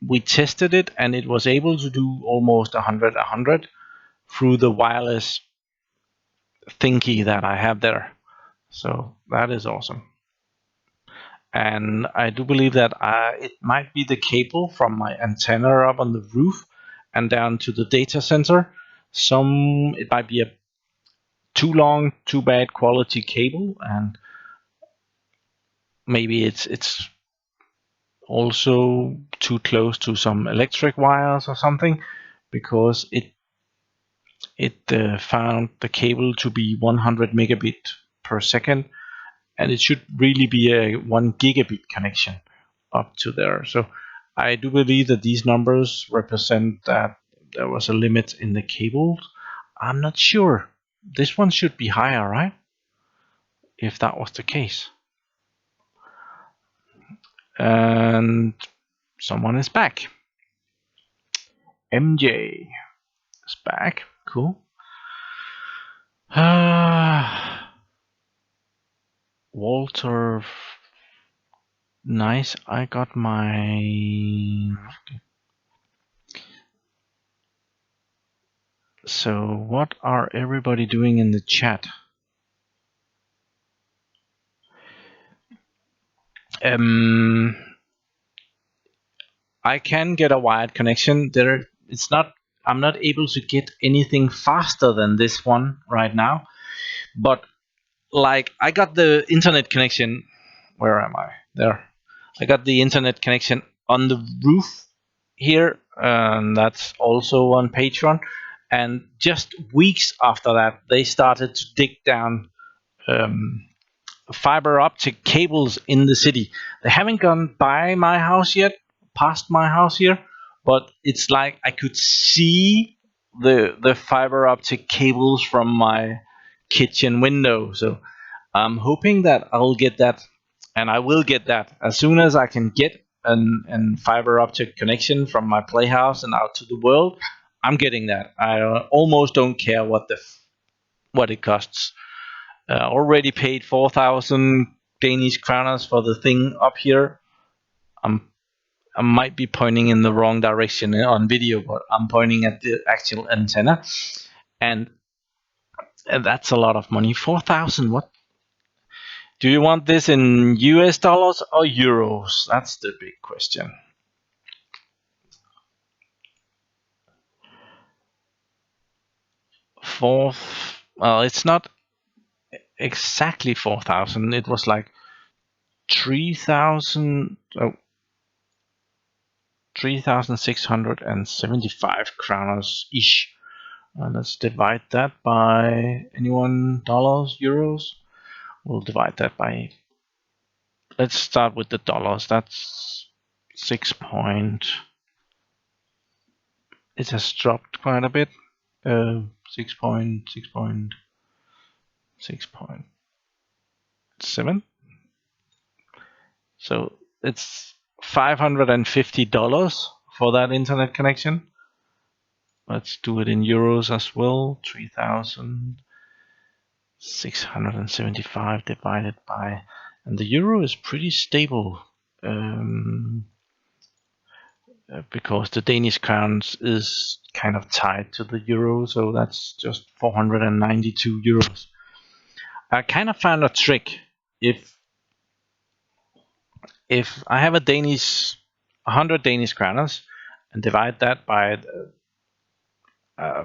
We tested it and it was able to do almost 100 through the wireless thingy that I have there. So that is awesome. And I do believe that it might be the cable from my antenna up on the roof and down to the data center. It might be a too long, too bad quality cable, and maybe it's also too close to some electric wires or something, because it found the cable to be 100 megabit per second, and it should really be a 1 gigabit connection up to there. So I do believe that these numbers represent that there was a limit in the cables. I'm not sure. This one should be higher, right? If that was the case. And someone is back. MJ is back. Cool. Walter. Nice. I got my. So, what are everybody doing in the chat? I can get a wired connection. I'm not able to get anything faster than this one right now. But like, I got the internet connection. Where am I? There. I got the internet connection on the roof here, and that's also on Patreon. And just weeks after that, they started to dig down fiber optic cables in the city. They haven't gone by my house yet, past my house here, but it's like I could see the fiber optic cables from my kitchen window. So I'm hoping that I'll get that, and I will get that as soon as I can get an fiber optic connection from my playhouse and out to the world. I'm getting that. I almost don't care what it costs. Already paid 4,000 Danish kroners for the thing up here. I might be pointing in the wrong direction on video, but I'm pointing at the actual antenna, and that's a lot of money. 4,000. What? Do you want this in US dollars or euros? That's the big question. Well, it's not exactly 4,000. It was like 3,000. 3,675 kroners ish. Let's divide that by anyone dollars, euros. We'll divide that by. Let's start with the dollars. That's 6 point. It has dropped quite a bit. 6.7. So it's $550 for that internet connection. Let's do it in euros as well. 3,675 divided by, and the euro is pretty stable. because the Danish crowns is kind of tied to the euro, so that's just 492 euros. I kind of found a trick. If I have 100 Danish kroners and divide that by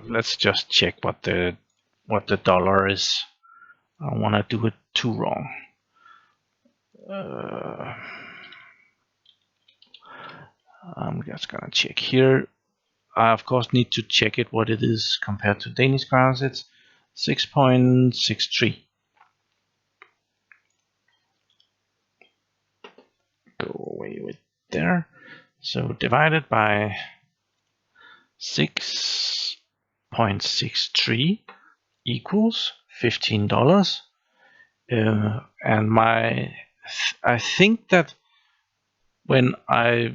let's just check what the dollar is. I don't want to do it too wrong. I'm just gonna check here. I of course need to check it what it is compared to Danish crowns. It's 6.63. Go away with there. So divided by 6.63 equals $15. And I think that when I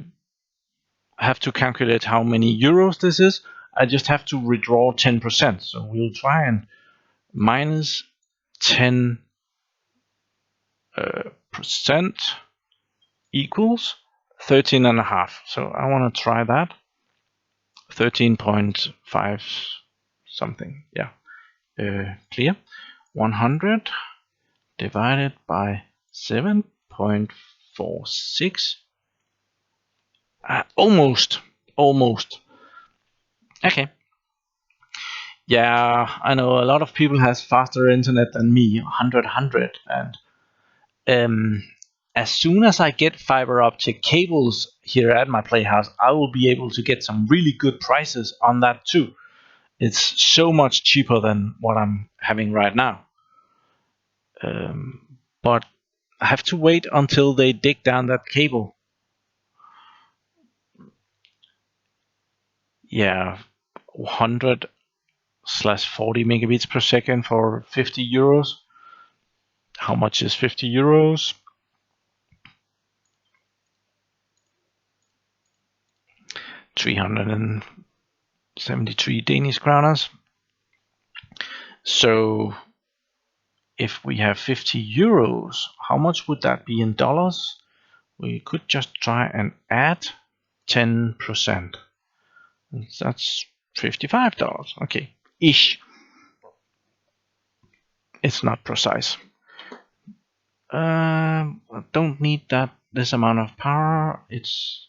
have to calculate how many euros this is, I just have to withdraw 10%. So we'll try and minus 10% equals 13.5. So I want to try that. 13.5 something. Yeah. Clear. 100 divided by 7.46. Almost. Okay. Yeah, I know a lot of people has faster internet than me, 100, and as soon as I get fiber optic cables here at my playhouse, I will be able to get some really good prices on that too. It's so much cheaper than what I'm having right now. But I have to wait until they dig down that cable. Yeah, 100/40 megabits per second for 50 euros. How much is 50 euros? 373 Danish kroners. So if we have 50 euros, how much would that be in dollars? We could just try and add 10%. That's $55. Okay, ish. It's not precise. I don't need this amount of power. It's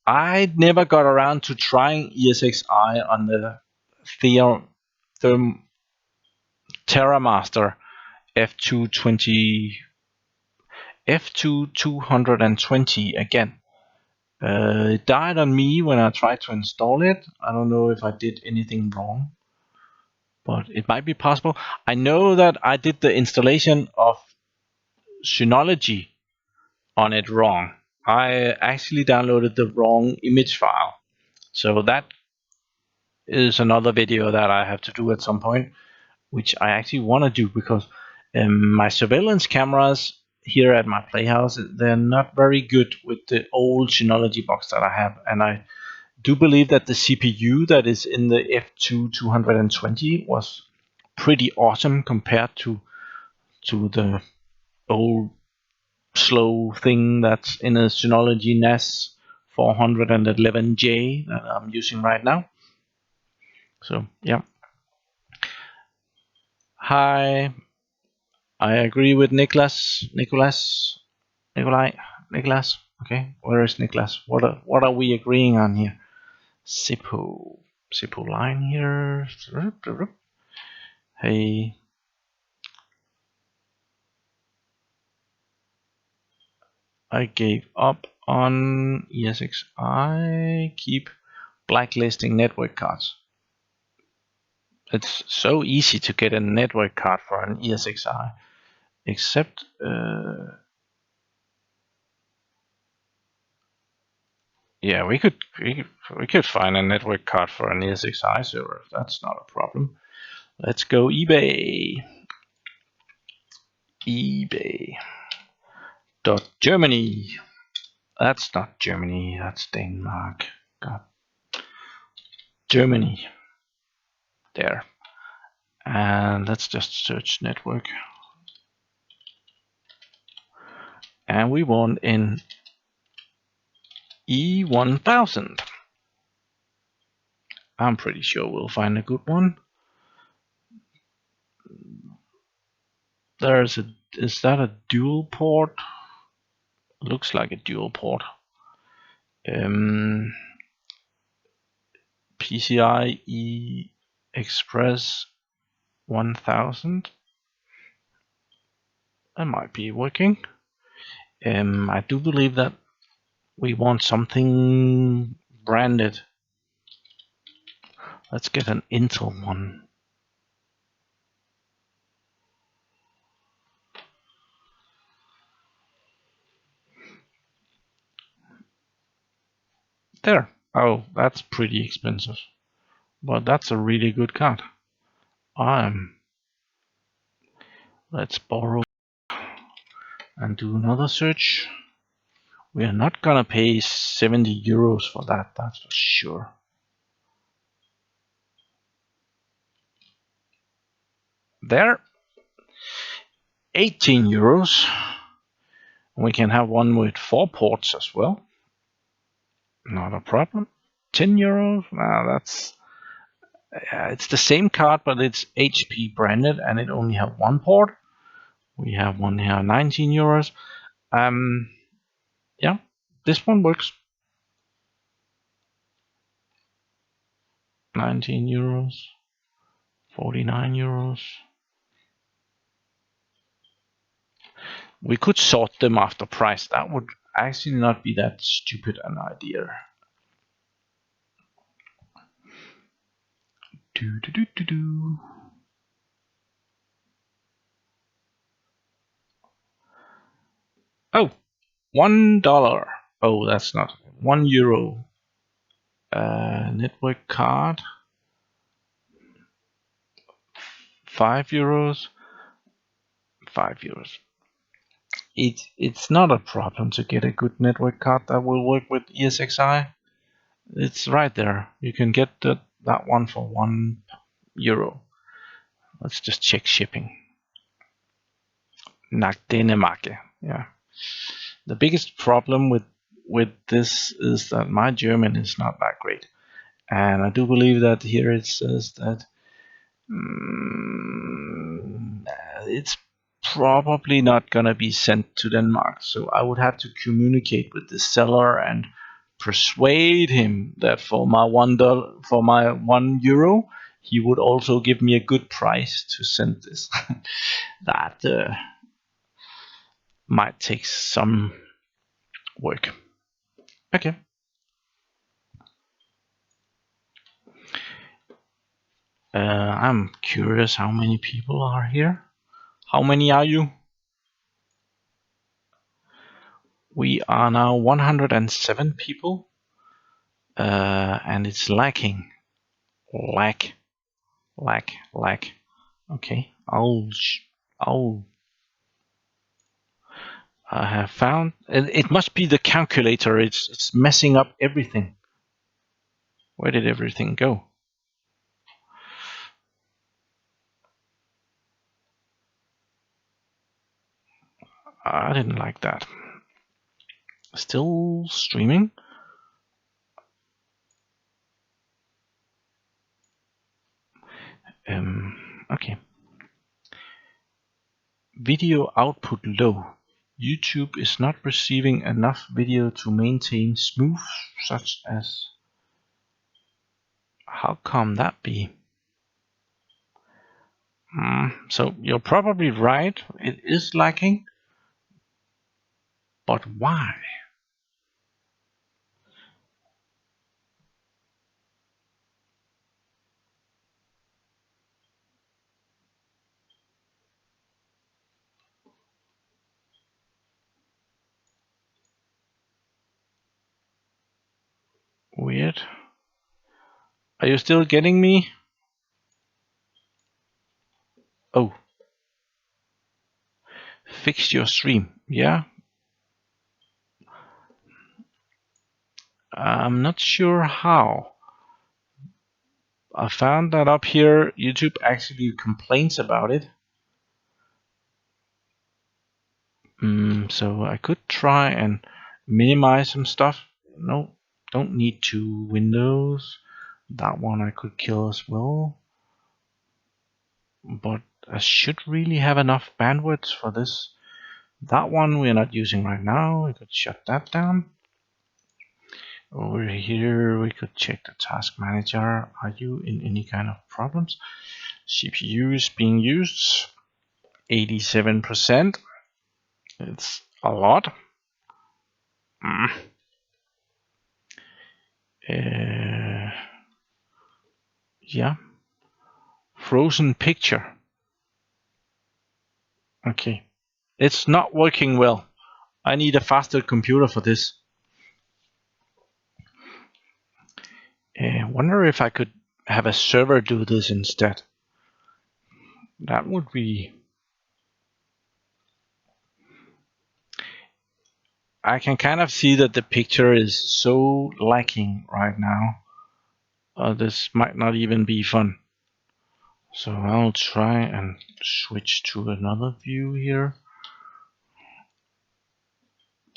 I never got around to trying ESXi on the TerraMaster F220 again. It died on me when I tried to install it. I don't know if I did anything wrong, but it might be possible. I know that I did the installation of Synology on it wrong. I actually downloaded the wrong image file. So that is another video that I have to do at some point, which I actually want to do because my surveillance cameras here at my playhouse, they're not very good with the old Synology box that I have, and I do believe that the CPU that is in the F220 was pretty awesome compared to the old slow thing that's in a Synology NAS 411J that I'm using right now. So yeah. Hi. I agree with Nicholas. Okay, where is Nicholas? What are we agreeing on here? Sipo line here. Hey. I gave up on ESXi. Keep blacklisting network cards. It's so easy to get a network card for an ESXi, except yeah, we could find a network card for an ESXi server. That's not a problem. Let's go eBay. eBay.Germany. That's not Germany, that's Denmark. God. Germany. There. And let's just search network. And we want in E1000. I'm pretty sure we'll find a good one. Is that a dual port? Looks like a dual port. PCIe Express 1000. That might be working. I do believe that we want something branded. Let's get an Intel one. There. Oh, that's pretty expensive. But that's a really good card. Let's borrow and do another search. We are not gonna pay 70 euros for that, that's for sure. There. 18 euros. We can have one with 4 ports as well. Not a problem. 10 euros. Now that's it's the same card, but it's HP branded and it only have 1 port. We have one here, 19 euros. Yeah, this one works. 19 euros. 49 euros. We could sort them after price. That would actually not be that stupid an idea. Oh, $1. Oh, that's not €1. Network card. €5. €5. It's not a problem to get a good network card that will work with ESXi. It's right there. You can get that one for €1. Let's just check shipping. Dänemark. Yeah. The biggest problem with this is that my German is not that great, and I do believe that here it says that it's probably not gonna be sent to Denmark. So I would have to communicate with the seller and persuade him that for my €1, he would also give me a good price to send this. That might take some work. Okay. I'm curious how many people are here. How many are you? We are now 107 people. And it's lacking. Lack. Okay, I have found it must be the calculator. It's messing up everything. Where did everything go? I didn't like that. Still streaming. Okay. Video output low. YouTube is not receiving enough video to maintain smooth, such as. How come that be? So you're probably right. It is lacking. But why? Weird. Are you still getting me? Oh. Fix your stream. Yeah. I'm not sure how. I found that up here, YouTube actually complains about it. So I could try and minimize some stuff. No, don't need 2 windows. That one I could kill as well. But I should really have enough bandwidth for this. That one we're not using right now. We could shut that down. Over here we could check the task manager. Are you in any kind of problems? CPU is being used 87%. It's a lot. Yeah. Frozen picture. Okay. It's not working well. I need a faster computer for this. Wonder if I could have a server do this instead. That would be... I can kind of see that the picture is so lacking right now. This might not even be fun. So I'll try and switch to another view here.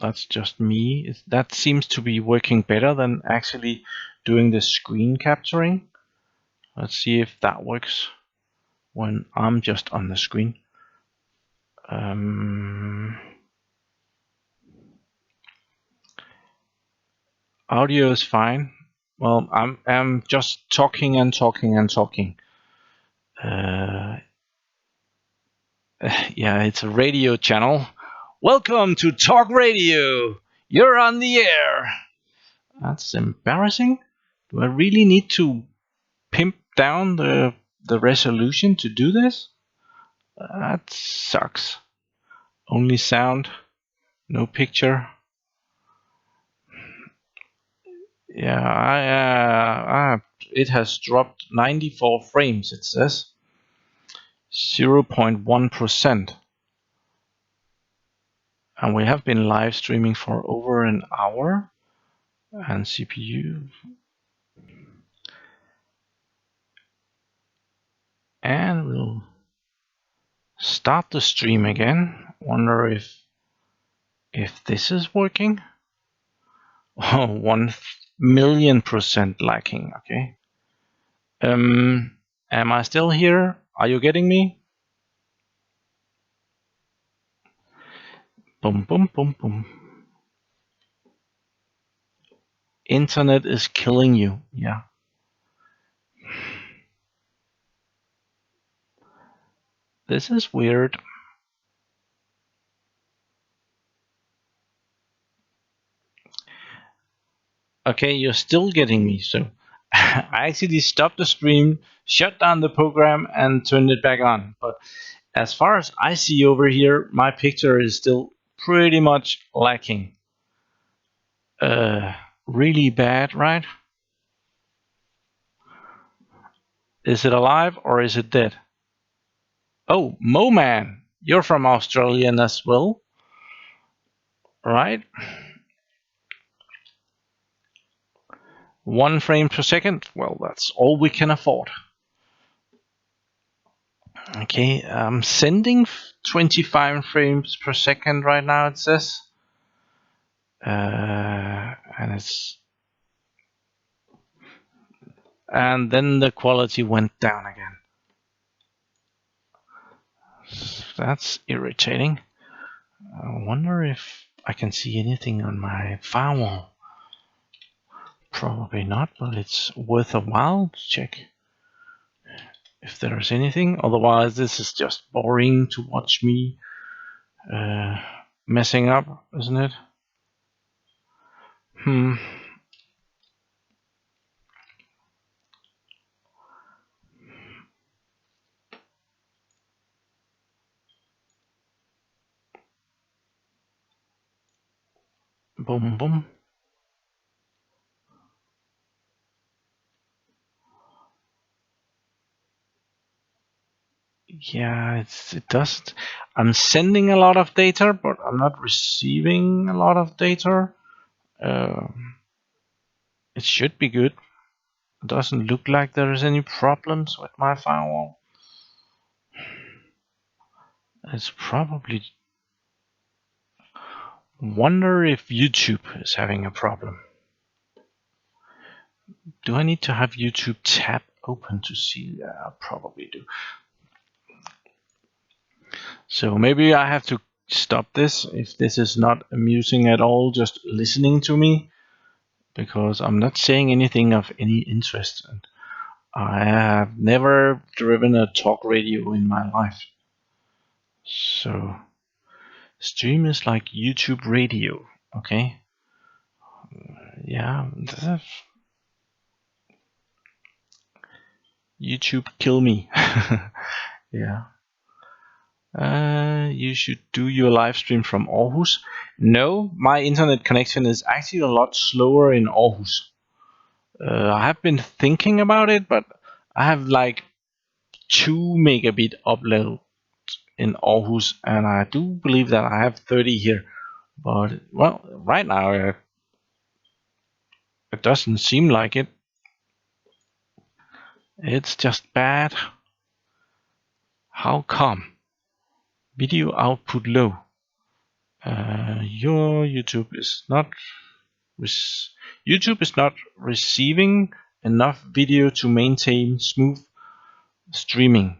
That's just me. That seems to be working better than actually doing the screen capturing. Let's see if that works when I'm just on the screen. Audio is fine. Well, I'm just talking and talking and talking. Yeah, it's a radio channel. Welcome to Talk Radio. You're on the air. That's embarrassing. Do I really need to pimp down the resolution to do this? That sucks. Only sound, no picture. Yeah, it has dropped 94 frames, it says. 0.1%. And we have been live streaming for over an hour. And CPU. And we'll start the stream again. Wonder if this is working. Oh, 1,000,000% lacking. Okay. Am I still here? Are you getting me? Boom, boom, boom, boom. Internet is killing you. Yeah. This is weird. Okay, you're still getting me. So I actually stopped the stream, shut down the program, and turned it back on. But as far as I see over here, my picture is still pretty much lacking. Really bad, right? Is it alive or is it dead? Oh, Moman, you're from Australia as well, right? 1 frame per second. Well, that's all we can afford. Okay, I'm sending 25 frames per second right now, it says. And then the quality went down again. That's irritating. I wonder if I can see anything on my firewall. Probably not, but it's worth a while to check if there's anything. Otherwise, this is just boring to watch me messing up, isn't it? Boom, boom. Yeah, it doesn't. I'm sending a lot of data, but I'm not receiving a lot of data. It should be good. It doesn't look like there's any problems with my firewall. It's probably... Wonder if YouTube is having a problem. Do I need to have YouTube tab open to see? Yeah, I probably do. So maybe I have to stop this if this is not amusing at all, just listening to me, because I'm not saying anything of any interest. And I have never driven a talk radio in my life. So stream is like YouTube radio, okay? Yeah, YouTube kill me. Yeah. You should do your live stream from Aarhus. No, my internet connection is actually a lot slower in Aarhus. I have been thinking about it, but I have like 2 megabit upload in Aarhus, and I do believe that I have 30 here. But well, right now it doesn't seem like it. It's just bad. How come? Video output low. Your YouTube is not receiving enough video to maintain smooth streaming.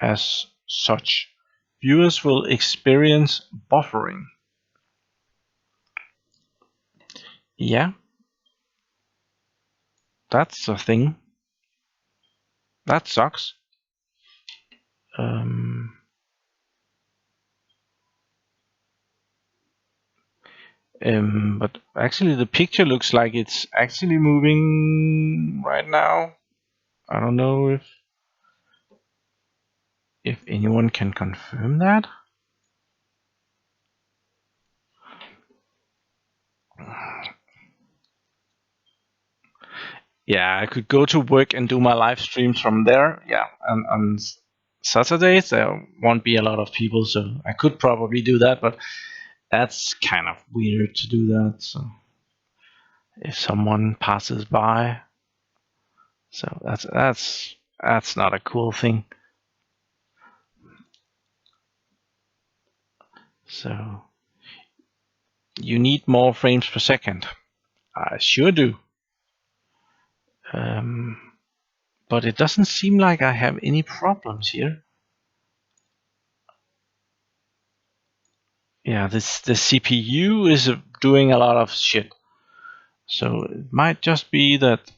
As such, viewers will experience buffering. Yeah, that's a thing. That sucks. But actually the picture looks like it's actually moving right now. I don't know if anyone can confirm that. Yeah, I could go to work and do my live streams from there. Yeah, and on Saturdays there won't be a lot of people, so I could probably do that, but that's kind of weird to do that. So if someone passes by, so that's not a cool thing. So you need more frames per second. I sure do. But it doesn't seem like I have any problems here. Yeah, the CPU is doing a lot of shit. So it might just be that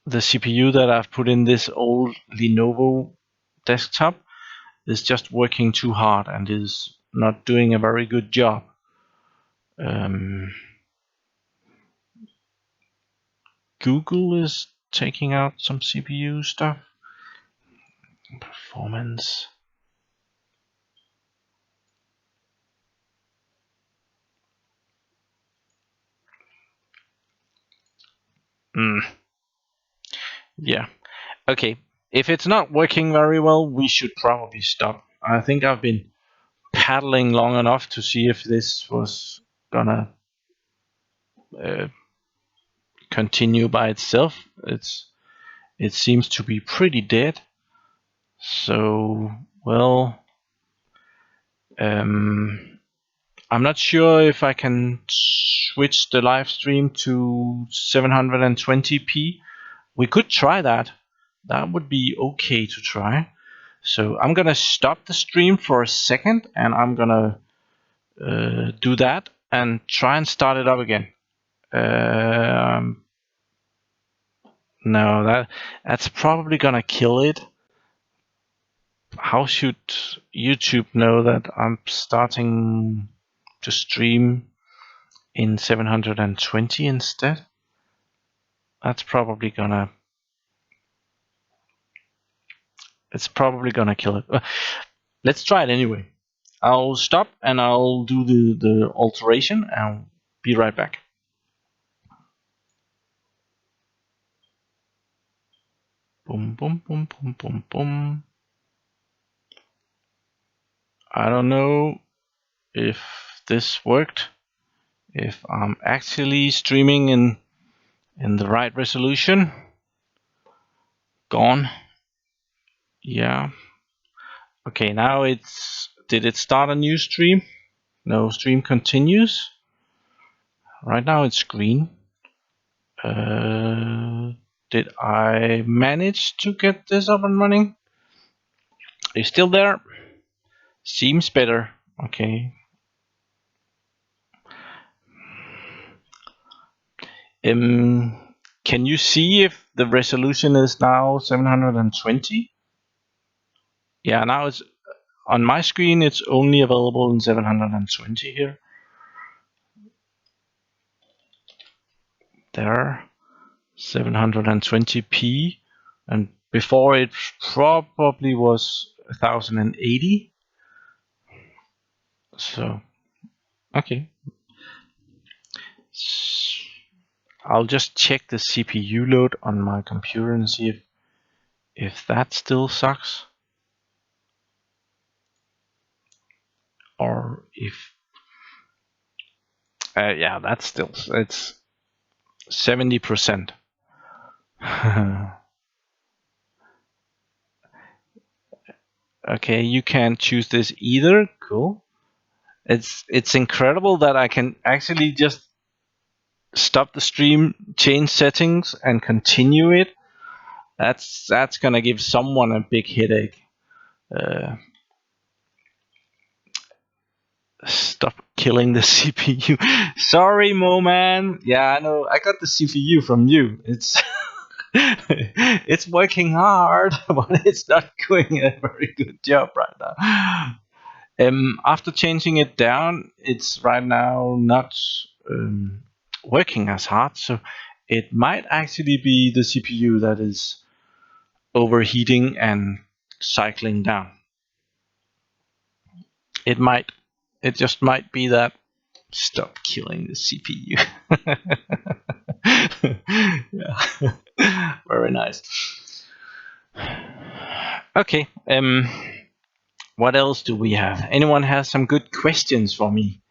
the CPU that I've put in this old Lenovo desktop is just working too hard and is not doing a very good job. Google is taking out some CPU stuff. Performance. Yeah. Okay. If it's not working very well, we should probably stop. I think I've been paddling long enough to see if this was gonna continue by itself. It seems to be pretty dead. So, well, I'm not sure if I can switch the live stream to 720p. We could try that. That would be okay to try. So I'm gonna stop the stream for a second, and I'm gonna do that and try and start it up again. No, that's probably gonna kill it. How should YouTube know that I'm starting to stream in 720 instead? That's probably gonna... It's probably gonna kill it. Let's try it anyway. I'll stop and I'll do the alteration and I'll be right back. Boom, boom, boom, boom, boom, boom. I don't know if this worked. If I'm actually streaming in in the right resolution. Gone. Yeah. Okay, now did it start a new stream? No, stream continues. Right now it's green. Did I manage to get this up and running? Are you still there? Seems better. Okay. Can you see if the resolution is now 720? Yeah, now it's on my screen. It's only available in 720 here. There, 720p, and before it probably was 1080. So, okay. I'll just check the CPU load on my computer and see if that still sucks, or if yeah, that's still, it's 70%. Okay, you can't choose this either. Cool. It's incredible that I can actually just stop the stream, change settings, and continue it. That's gonna give someone a big headache. Stop killing the CPU. Sorry, Mo man. Yeah, I know. I got the CPU from you. It's it's working hard, but it's not doing a very good job right now. After changing it down, it's right now not working as hard. So it might actually be the CPU that is overheating and cycling down. It might. It just might be that. Stop killing the CPU. Yeah. Very nice. Okay. What else do we have? Anyone has some good questions for me?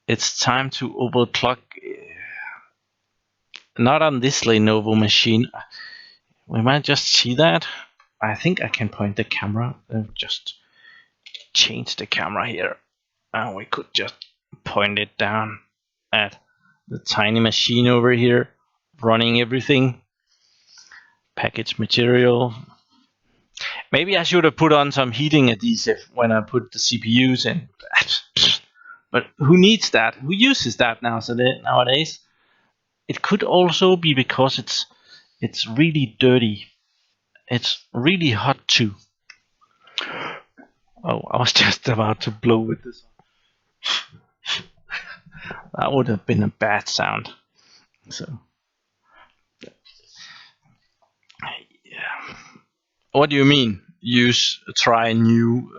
It's time to overclock. Not on this Lenovo machine. We might just see that. I think I can point the camera. Just change the camera here. And we could just point it down at the tiny machine over here, running everything. Package material. Maybe I should have put on some heating adhesive when I put the CPUs in. But who needs that? Who uses that nowadays? It could also be because it's really dirty. It's really hot too. Oh, I was just about to blow with this. That would have been a bad sound. So, yeah. What do you mean? Try new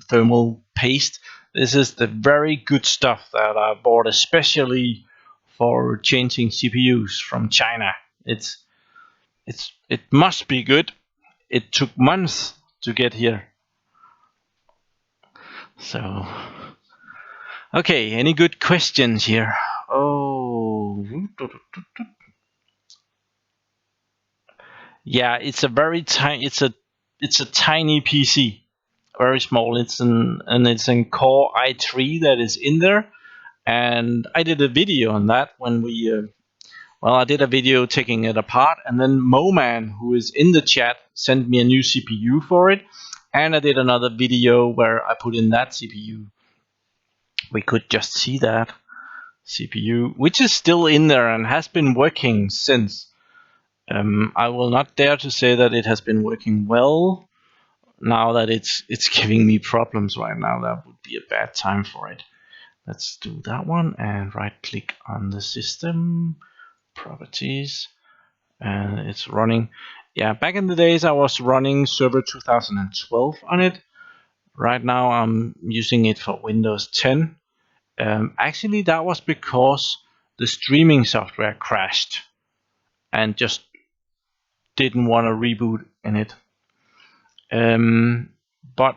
thermal paste. This is the very good stuff that I bought especially for changing CPUs from China. It must be good. It took months to get here. So, okay, any good questions here? Oh, yeah, it's a very tiny. It's a tiny PC, very small. It's an Core i3 that is in there, and I did a video on that when we. I did a video taking it apart, and then Moman, who is in the chat, sent me a new CPU for it, and I did another video where I put in that CPU. We could just see that CPU, which is still in there and has been working since. I will not dare to say that it has been working well. Now that it's giving me problems right now, that would be a bad time for it. Let's do that one and right click on the system, properties, and it's running. Yeah, back in the days I was running server 2012 on it. Right now I'm using it for Windows 10. Actually, that was because the streaming software crashed and just didn't want to reboot in it. But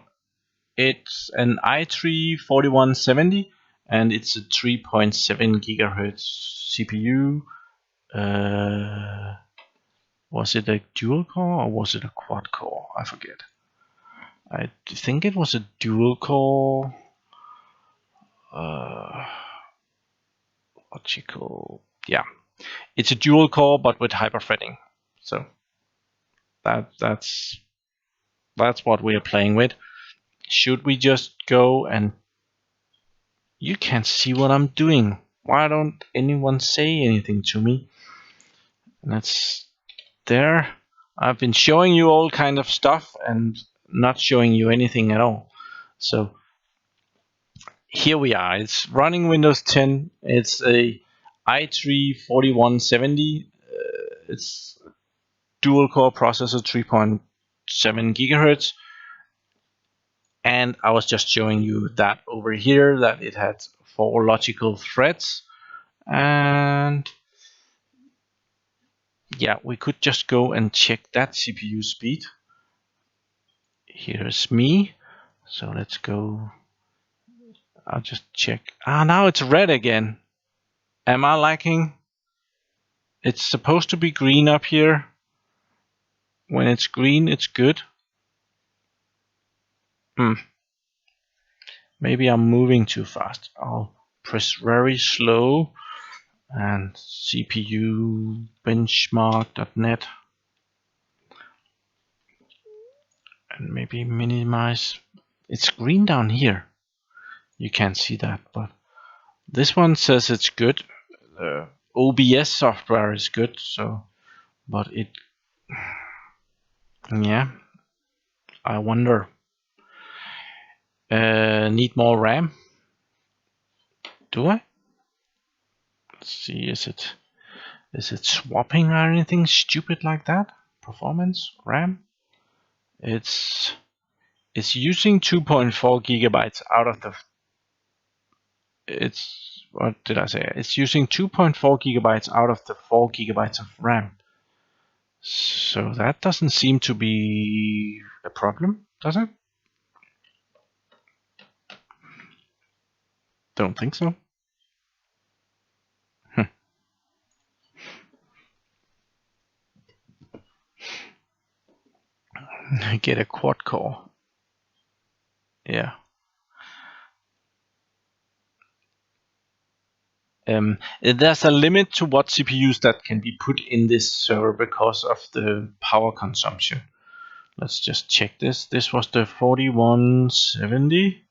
it's an i3 4170, and it's a 3.7 gigahertz CPU. Was it a dual core or was it a quad core? I forget. I think it was a dual core. Logical. Yeah, it's a dual core but with hyperthreading. So that's what we are playing with. Should we just go and you can't see what I'm doing? Why don't anyone say anything to me? And that's there. I've been showing you all kind of stuff and not showing you anything at all. So here we are. It's running Windows 10. It's a i3 4170. It's dual core processor, 3.7 gigahertz. And I was just showing you that over here that it had 4 logical threads. And yeah, we could just go and check that CPU speed. Here's me. So let's go. I'll just check. Now it's red again. Am I lagging? It's supposed to be green up here. When it's green, it's good. Maybe I'm moving too fast. I'll press very slow and CPU benchmark.net and maybe minimize. It's green down here. You can't see that, but this one says it's good. OBS software is good, so but it, yeah, I wonder. Need more RAM? Do I? Let's see, is it swapping or anything stupid like that? Performance RAM? It's using 2.4 gigabytes out of the. It's, what did I say? It's using 2.4 gigabytes out of the 4 gigabytes of RAM. So that doesn't seem to be a problem, does it? Don't think so. Get a quad core. Yeah. There's a limit to what CPUs that can be put in this server because of the power consumption. Let's just check this. This was the 4170.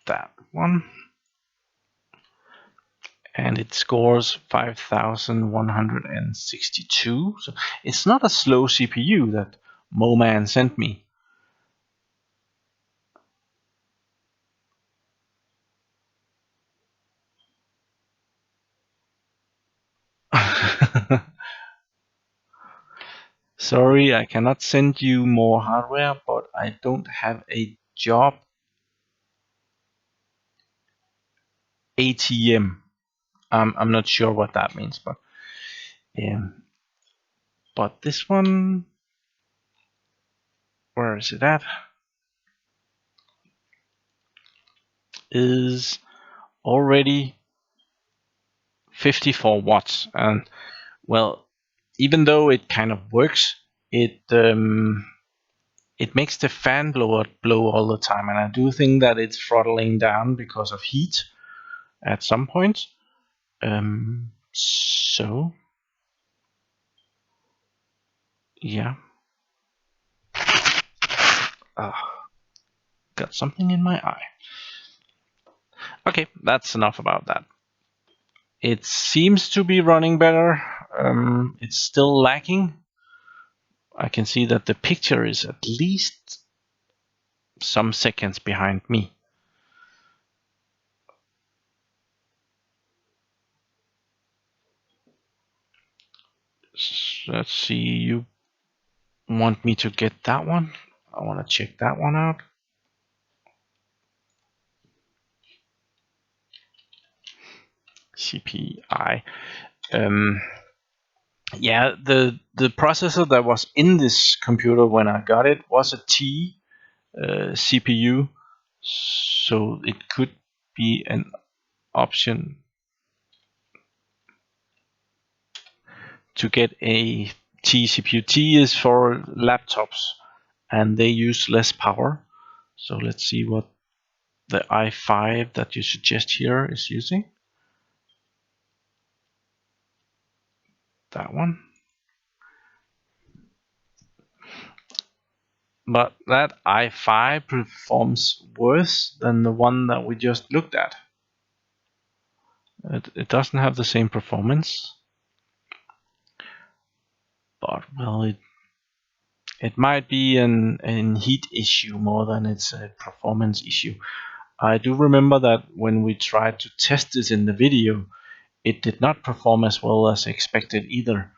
That one. And it scores 5162. So it's not a slow CPU that Moman sent me. Sorry, I cannot send you more hardware, but I don't have a job ATM. I'm not sure what that means, but this one, where is it at? Is already 54 watts, and well, even though it kind of works, it makes the fan blower blow all the time, and I do think that it's throttling down because of heat at some point. So yeah. Got something in my eye. Okay, that's enough about that. It seems to be running better. It's still lacking. I can see that the picture is at least some seconds behind me. Let's see, you want me to get that one? I want to check that one out. CPI. Yeah, the processor that was in this computer when I got it was a T CPU, so it could be an option to get a T CPU. T is for laptops, and they use less power. So let's see what the i5 that you suggest here is using. That one. But that i5 performs worse than the one that we just looked at. It doesn't have the same performance. But well, it might be an heat issue more than it's a performance issue. I do remember that when we tried to test this in the video, it did not perform as well as expected either.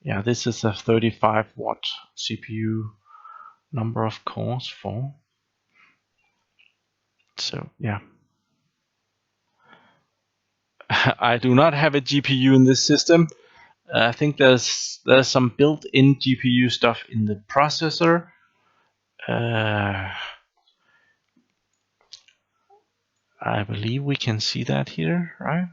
Yeah, this is a 35 watt CPU, number of cores 4. So yeah. I do not have a GPU in this system. I think there's some built-in GPU stuff in the processor. I believe we can see that here, right?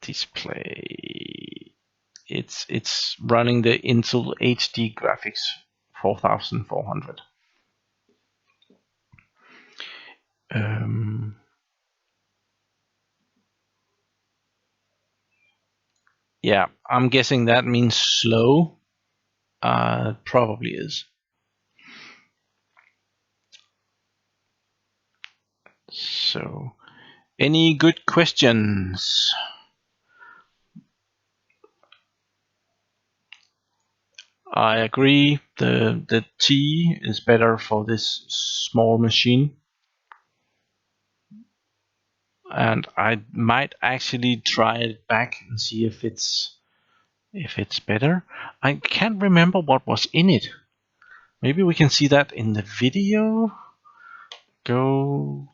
Display. It's running the Intel HD graphics 4400. Yeah, I'm guessing that means slow. Probably is. So, any good questions? I agree. The T is better for this small machine, and I might actually try it back and see if it's better. I can't remember what was in it. Maybe we can see that in the video. Go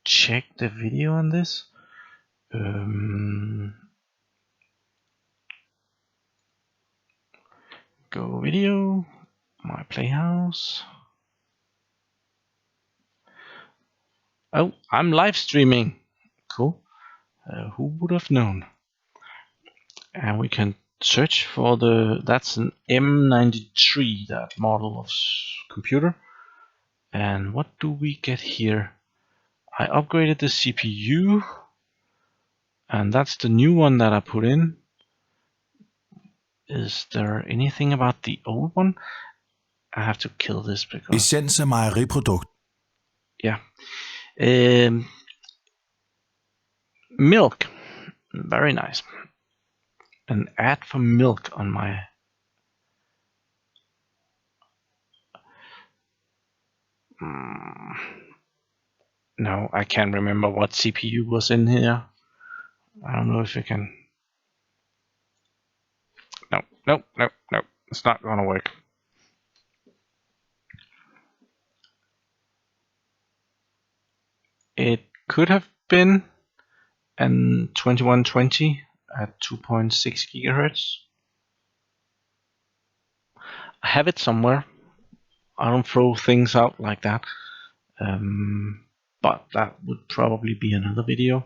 check the video on this. Go video, My PlayHouse. Oh, I'm live streaming. Cool. Who would have known? And we can search for that's an M93, that model of computer. And what do we get here? I upgraded the CPU, and that's the new one that I put in. Is there anything about the old one? I have to kill this because... Essens af mejeriprodukt. Yeah. Milk. Very nice. An ad for milk on my... No, I can't remember what CPU was in here. I don't know if you can... No. It's not gonna work. It could have been an 2120 at 2.6 gigahertz. I have it somewhere. I don't throw things out like that. But that would probably be another video.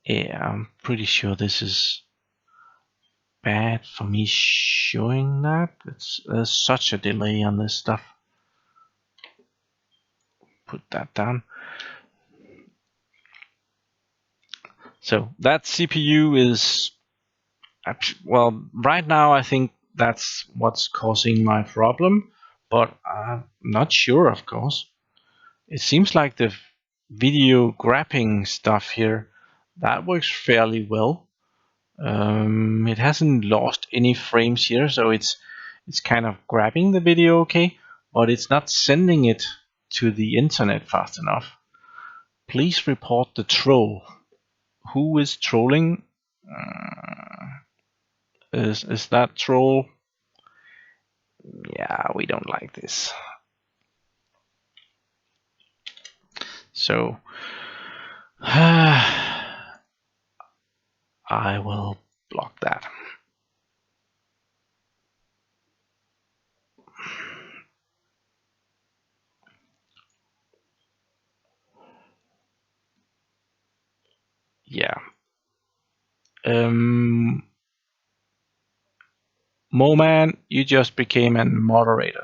Yeah, I'm pretty sure this is bad for me showing that. There's such a delay on this stuff. Put that down. So that CPU is, well, right now I think that's what's causing my problem, but I'm not sure, of course. It seems like the video grabbing stuff here, that works fairly well. It hasn't lost any frames here, so it's kind of grabbing the video okay, but it's not sending it to the internet fast enough. Please report the troll. Who is trolling? Is that troll? Yeah, we don't like this. So I will block that. Yeah. Moman, you just became a moderator.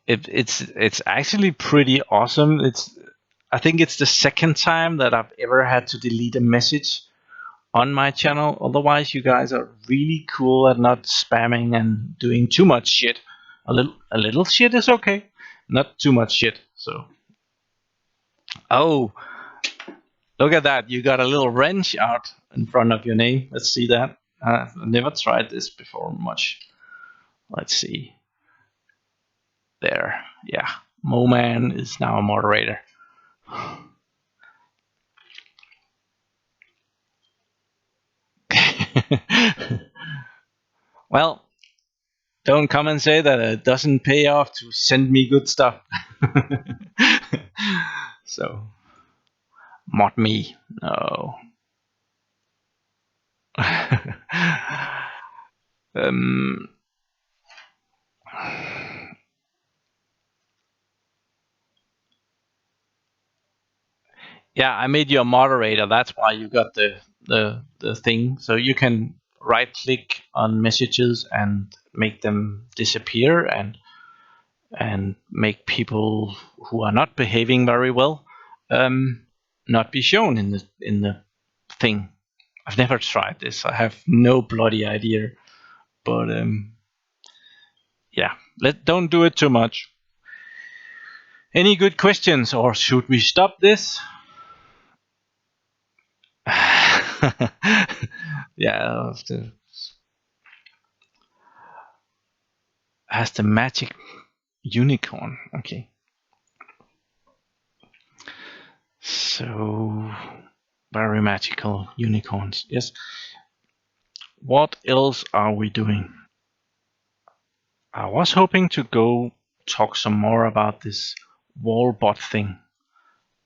It's actually pretty awesome. I think it's the second time that I've ever had to delete a message on my channel. Otherwise, you guys are really cool at not spamming and doing too much shit. A little shit is okay, not too much shit. So, oh, look at that! You got a little wrench out in front of your name. Let's see that. I've never tried this before much. Let's see. There, yeah. Moman is now a moderator. Well, don't come and say that it doesn't pay off to send me good stuff. So, mod me. No. um, yeah, I made you a moderator. That's why you got the thing. So you can right click on messages and make them disappear and make people who are not behaving very well not be shown in the thing. I've never tried this. I have no bloody idea. But yeah, don't do it too much. Any good questions, or should we stop this? Yeah, has the magic unicorn. Okay. So very magical unicorns. Yes. What else are we doing? I was hoping to go talk some more about this WallBot thing,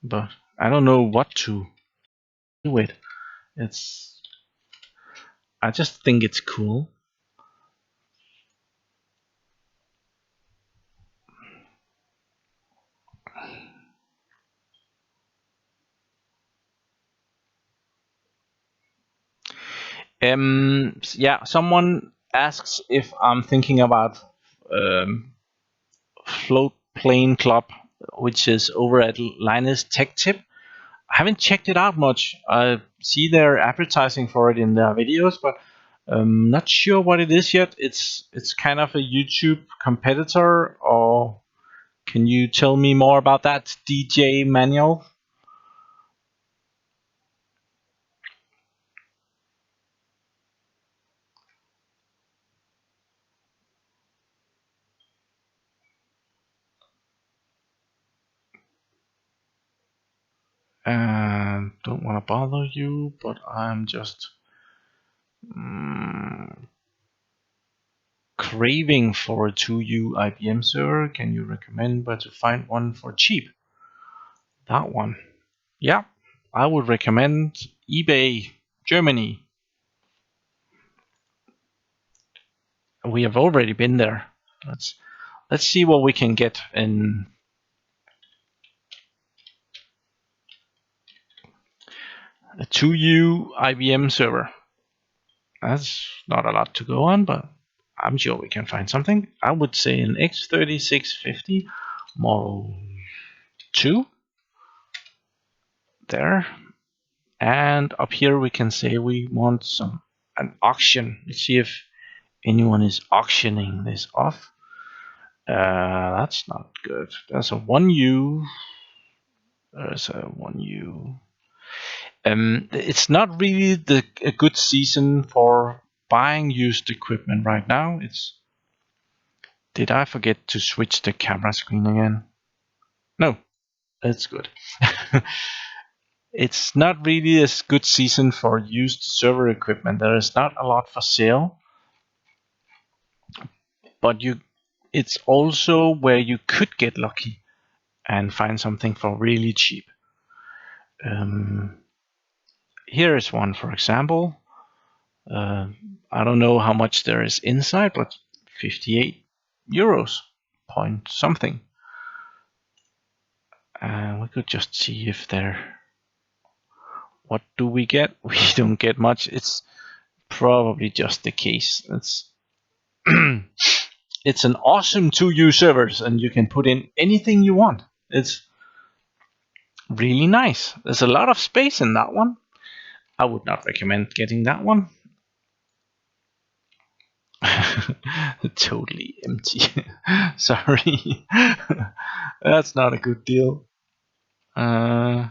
but I don't know what to do with. I just think it's cool. Yeah, someone asks if I'm thinking about Float Plane Club, which is over at Linus Tech Tip. I haven't checked it out much. I see they're advertising for it in their videos, but I'm not sure what it is yet. It's kind of a YouTube competitor, or can you tell me more about that, DJ Manuel? Don't want to bother you, but I'm just craving for a 2U IBM server. Can you recommend where to find one for cheap? That one. Yeah, I would recommend eBay Germany. We have already been there. Let's see what we can get in a 2U IBM server. That's not a lot to go on, but I'm sure we can find something. I would say an X3650 Model 2. There. And up here we can say we want an auction. Let's see if anyone is auctioning this off. That's not good. There's a 1U. There's a 1U. It's not really a good season for buying used equipment right now. Did I forget to switch the camera screen again? No, that's good. It's not really a good season for used server equipment. There is not a lot for sale, but it's also where you could get lucky and find something for really cheap. Here is one, for example. I don't know how much there is inside, but 58 euros, point something. We could just see if there. What do we get? We don't get much. It's probably just the case. It's an awesome 2U servers, and you can put in anything you want. It's really nice. There's a lot of space in that one. I would not recommend getting that one. Totally empty. Sorry. That's not a good deal. Yeah.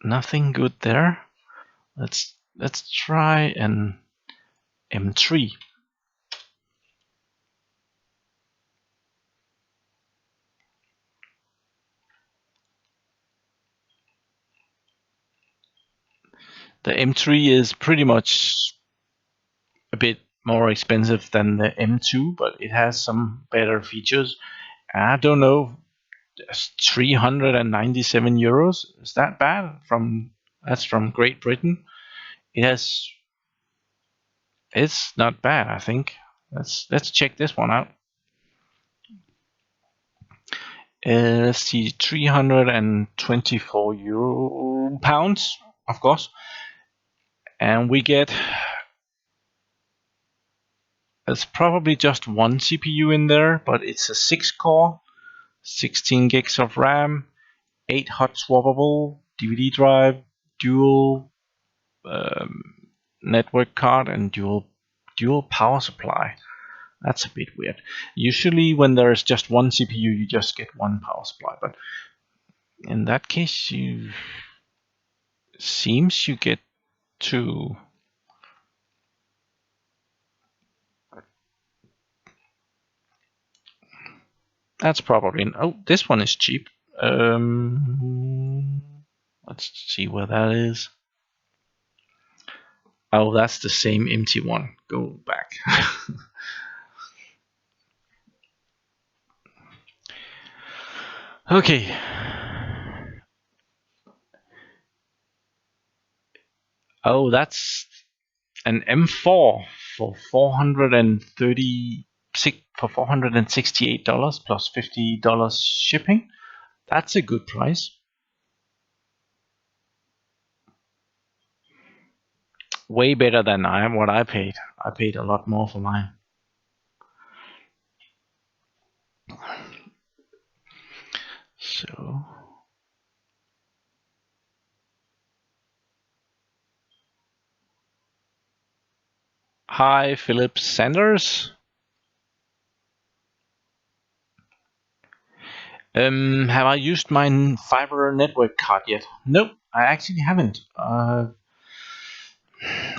Nothing good there. Let's try an M3. The M3 is pretty much a bit more expensive than the M2, but it has some better features. I don't know, 397 euros. Is that bad? That's from Great Britain. It's not bad, I think. Let's check this one out. Let's see, 324 pounds, of course, and we get. There's probably just one CPU in there, but it's a 6-core, 16 gigs of RAM, 8 hot swappable DVD drive, dual network card, and dual power supply. That's a bit weird. Usually when there's just one CPU, you just get one power supply, but in that case, seems you get two. That's probably. Oh, this one is cheap. Let's see where that is. Oh, that's the same empty one. Go back. Okay. Oh, that's an M4 for $468 plus $50 shipping. That's a good price. Way better than what I paid. I paid a lot more for mine. So. Hi, Philip Sanders. Have I used my fiber network card yet? Nope, I actually haven't.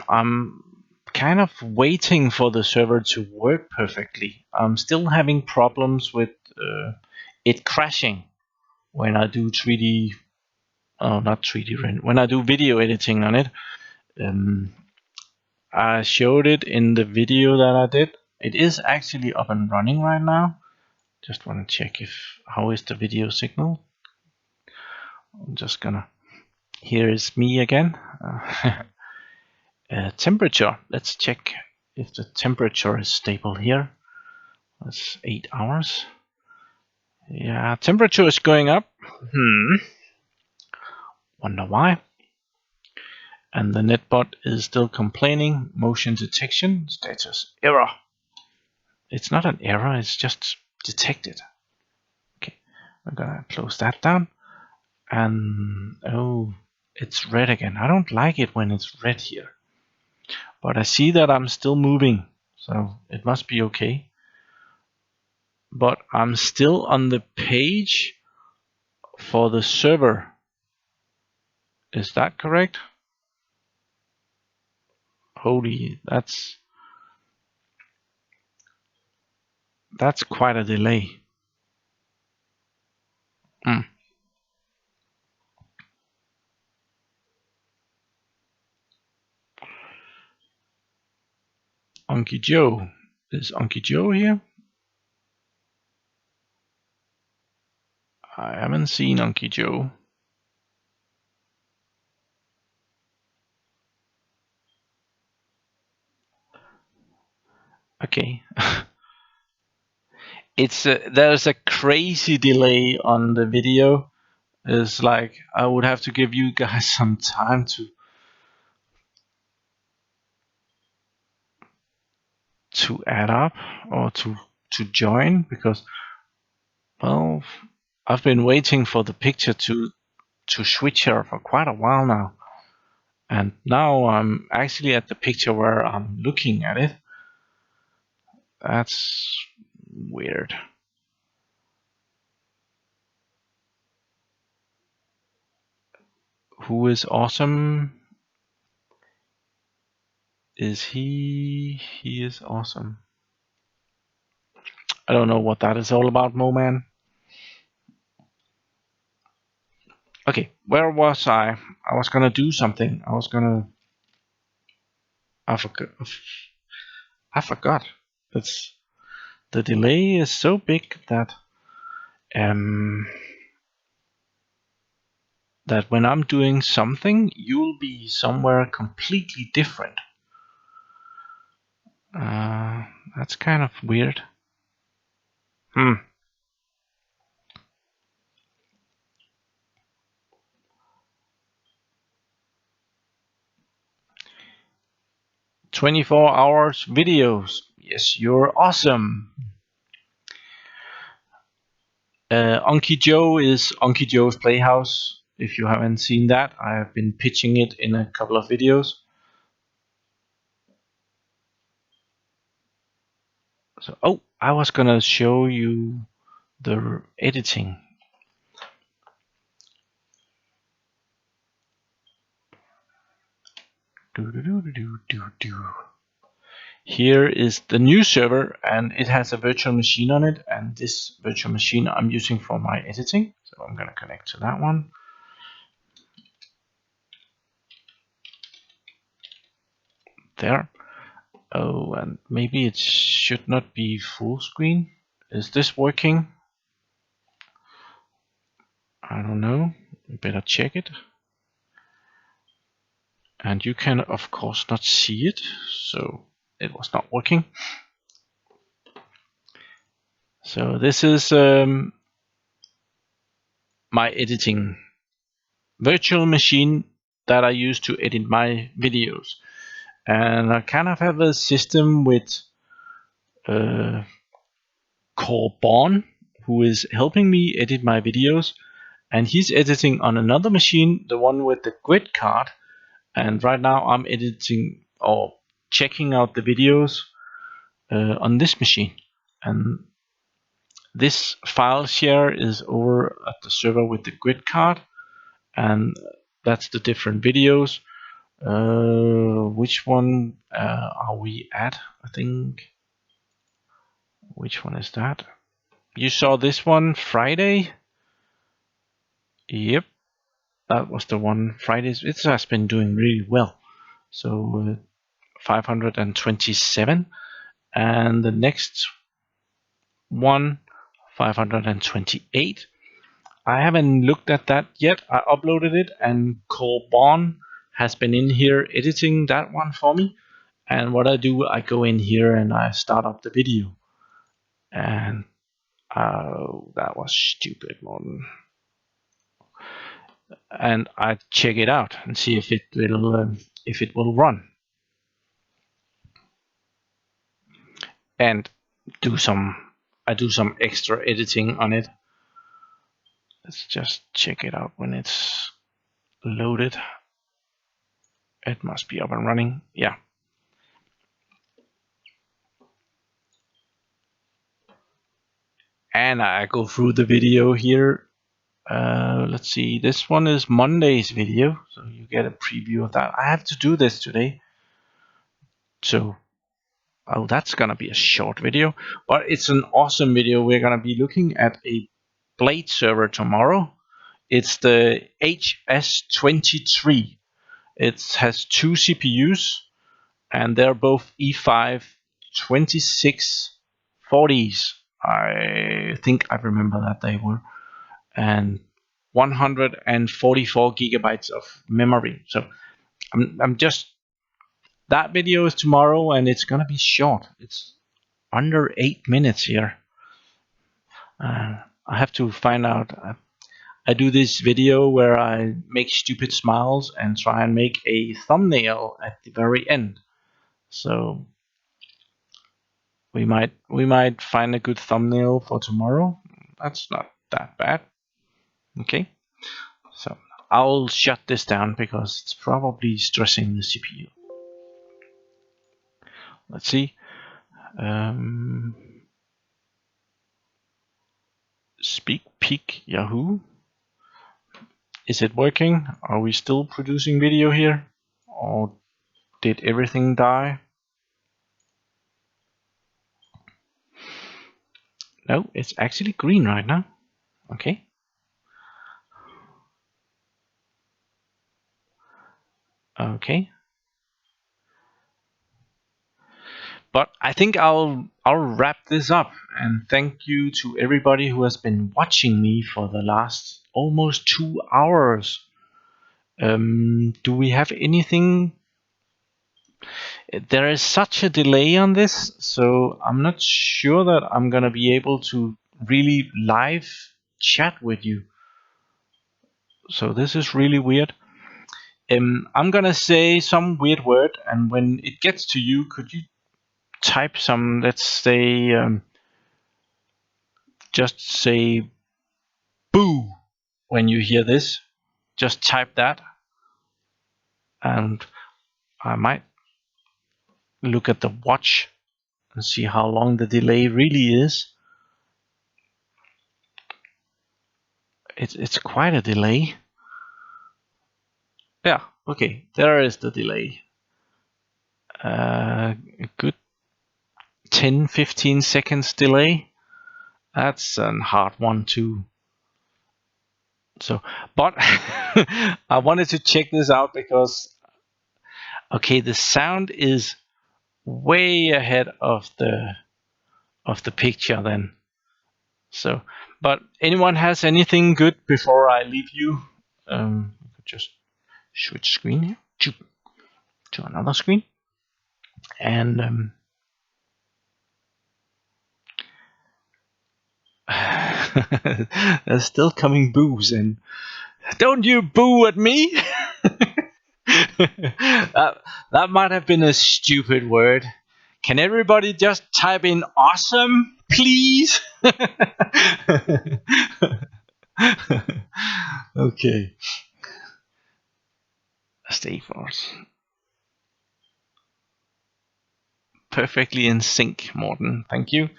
I'm kind of waiting for the server to work perfectly. I'm still having problems with it crashing when I do 3D. Oh, not 3D render. When I do video editing on it. I showed it in the video that I did. It is actually up and running right now. Just want to check how is the video signal. I'm just gonna. Here is me again. Temperature. Let's check if the temperature is stable here. That's 8 hours. Yeah, temperature is going up. Wonder why. And the netbot is still complaining. Motion detection status error. It's not an error. It's just detected. Okay, we're gonna close that down. And oh, it's red again. I don't like it when it's red here. But I see that I'm still moving, so it must be okay. But I'm still on the page for the server. Is that correct? Holy, that's quite a delay. Hmm. Unky Joe. Is Unky Joe here? I haven't seen Unky Joe. Okay. It's there's a crazy delay on the video. It's like I would have to give you guys some time to add up or to join, because, well, I've been waiting for the picture to switch here for quite a while now, and now I'm actually at the picture where I'm looking at it. That's weird. Who is awesome? Is he? He is awesome. I don't know what that is all about, Mo Man. Okay, where was I? I was gonna do something. I forgot. I forgot. It's the delay is so big that um that when I'm doing something, you'll be somewhere completely different. That's kind of weird. Hmm. 24 hours videos. Yes, you're awesome. Unky Joe is Unky Joe's Playhouse. If you haven't seen that, I have been pitching it in a couple of videos. So, oh, I was gonna show you the editing. Here is the new server, and it has a virtual machine on it, and this virtual machine I'm using for my editing. So I'm gonna connect to that one. There. Oh, and maybe it should not be full screen. Is this working? I don't know. We better check it. And you can of course not see it, so it was not working. So this is my editing virtual machine that I use to edit my videos. And I kind of have a system with called Born, who is helping me edit my videos, and he's editing on another machine, the one with the grid card. And right now I'm editing or checking out the videos on this machine, and this file share is over at the server with the grid card, and that's the different videos. Which one are we at? I think. Which one is that? You saw this one Friday? Yep, that was the one. Fridays. It has been doing really well. So 527, and the next one 528. I haven't looked at that yet. I uploaded it, and Corban has been in here editing that one for me. And what I do, I go in here and I start up the video. And that was stupid, Morten. And I check it out and see if it will run, and I do some extra editing on it. Let's just check it out when it's loaded. It must be up and running. Yeah. And I go through the video here. Let's see, this one is Monday's video, so you get a preview of that. I have to do this today, so that's gonna be a short video, but it's an awesome video. We're gonna be looking at a Blade server tomorrow. It's the HS23. It has 2 CPUs, and they're both E5 2640s. I think I remember that they were. And 144 gigabytes of memory. So I'm just, that video is tomorrow, and it's gonna be short. It's under 8 minutes here. I have to find out. I do this video where I make stupid smiles and try and make a thumbnail at the very end. So we might find a good thumbnail for tomorrow. That's not that bad. Okay. So I'll shut this down because it's probably stressing the CPU. Let's see. Speak Peak Yahoo. Is it working? Are we still producing video here? Or did everything die? No, it's actually green right now. Okay. Okay. But I think I'll wrap this up, and thank you to everybody who has been watching me for the last almost 2 hours. Do we have anything? There is such a delay on this, so I'm not sure that I'm gonna be able to really live chat with you. So this is really weird. I'm gonna say some weird word, and when it gets to you, could you type some, let's say, just say boo when you hear this. Just type that, and I might look at the watch and see how long the delay really is. It's quite a delay. Yeah, okay, there is the delay. A good 10-15 seconds delay. That's a hard one too. So, but I wanted to check this out because, okay, the sound is way ahead of the picture then. So, but anyone has anything good before I leave you? Just switch screen here to another screen, and there's still coming boos, and don't you boo at me. that might have been a stupid word. Can everybody just type in awesome, please? Okay. Stay force. Perfectly in sync, Morten. Thank you.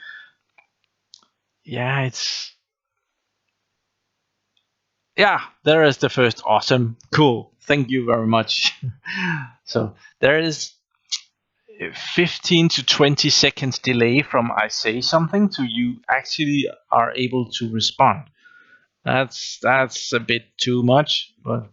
Yeah, there is the first awesome. Cool. Thank you very much. So there is 15 to 20 seconds delay from I say something to you actually are able to respond. That's a bit too much, but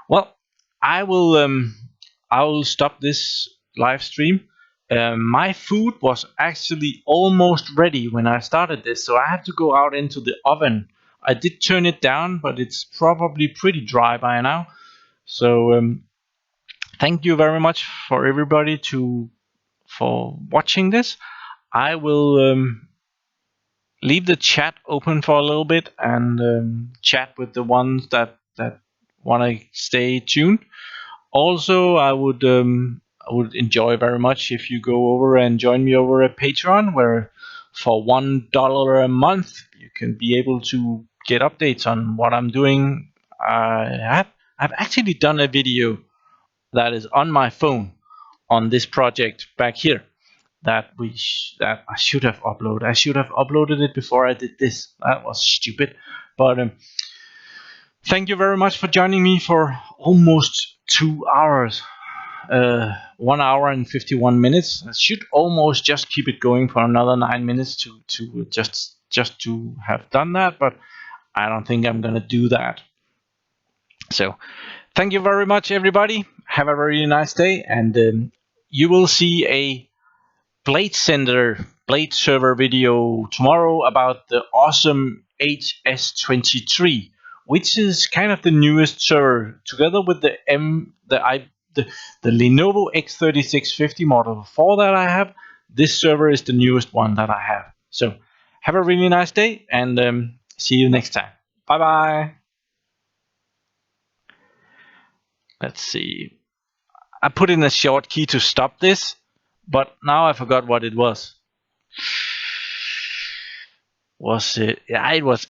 well, I will stop this live stream. My food was actually almost ready when I started this, so I had to go out into the oven. I did turn it down, but it's probably pretty dry by now. So thank you very much for everybody for watching this. I will leave the chat open for a little bit and chat with the ones that want to stay tuned. Also, I would enjoy very much if you go over and join me over at Patreon, where for $1 a month you can be able to get updates on what I'm doing. I've actually done a video that is on my phone on this project back here that I should have uploaded. I should have uploaded it before I did this. That was stupid. But thank you very much for joining me for almost 2 hours. 1 hour and 51 minutes. I should almost just keep it going for another 9 minutes to just to have done that, but I don't think I'm gonna do that. So thank you very much, everybody. Have a very nice day, and you will see a Blade server video tomorrow about the awesome HS23, which is kind of the newest server, together with the Lenovo X3650 Model 4 that I have. This server is the newest one that I have. So have a really nice day, and see you next time. Bye bye. Let's see. I put in a short key to stop this, but now I forgot what it was. Was it? Yeah, it was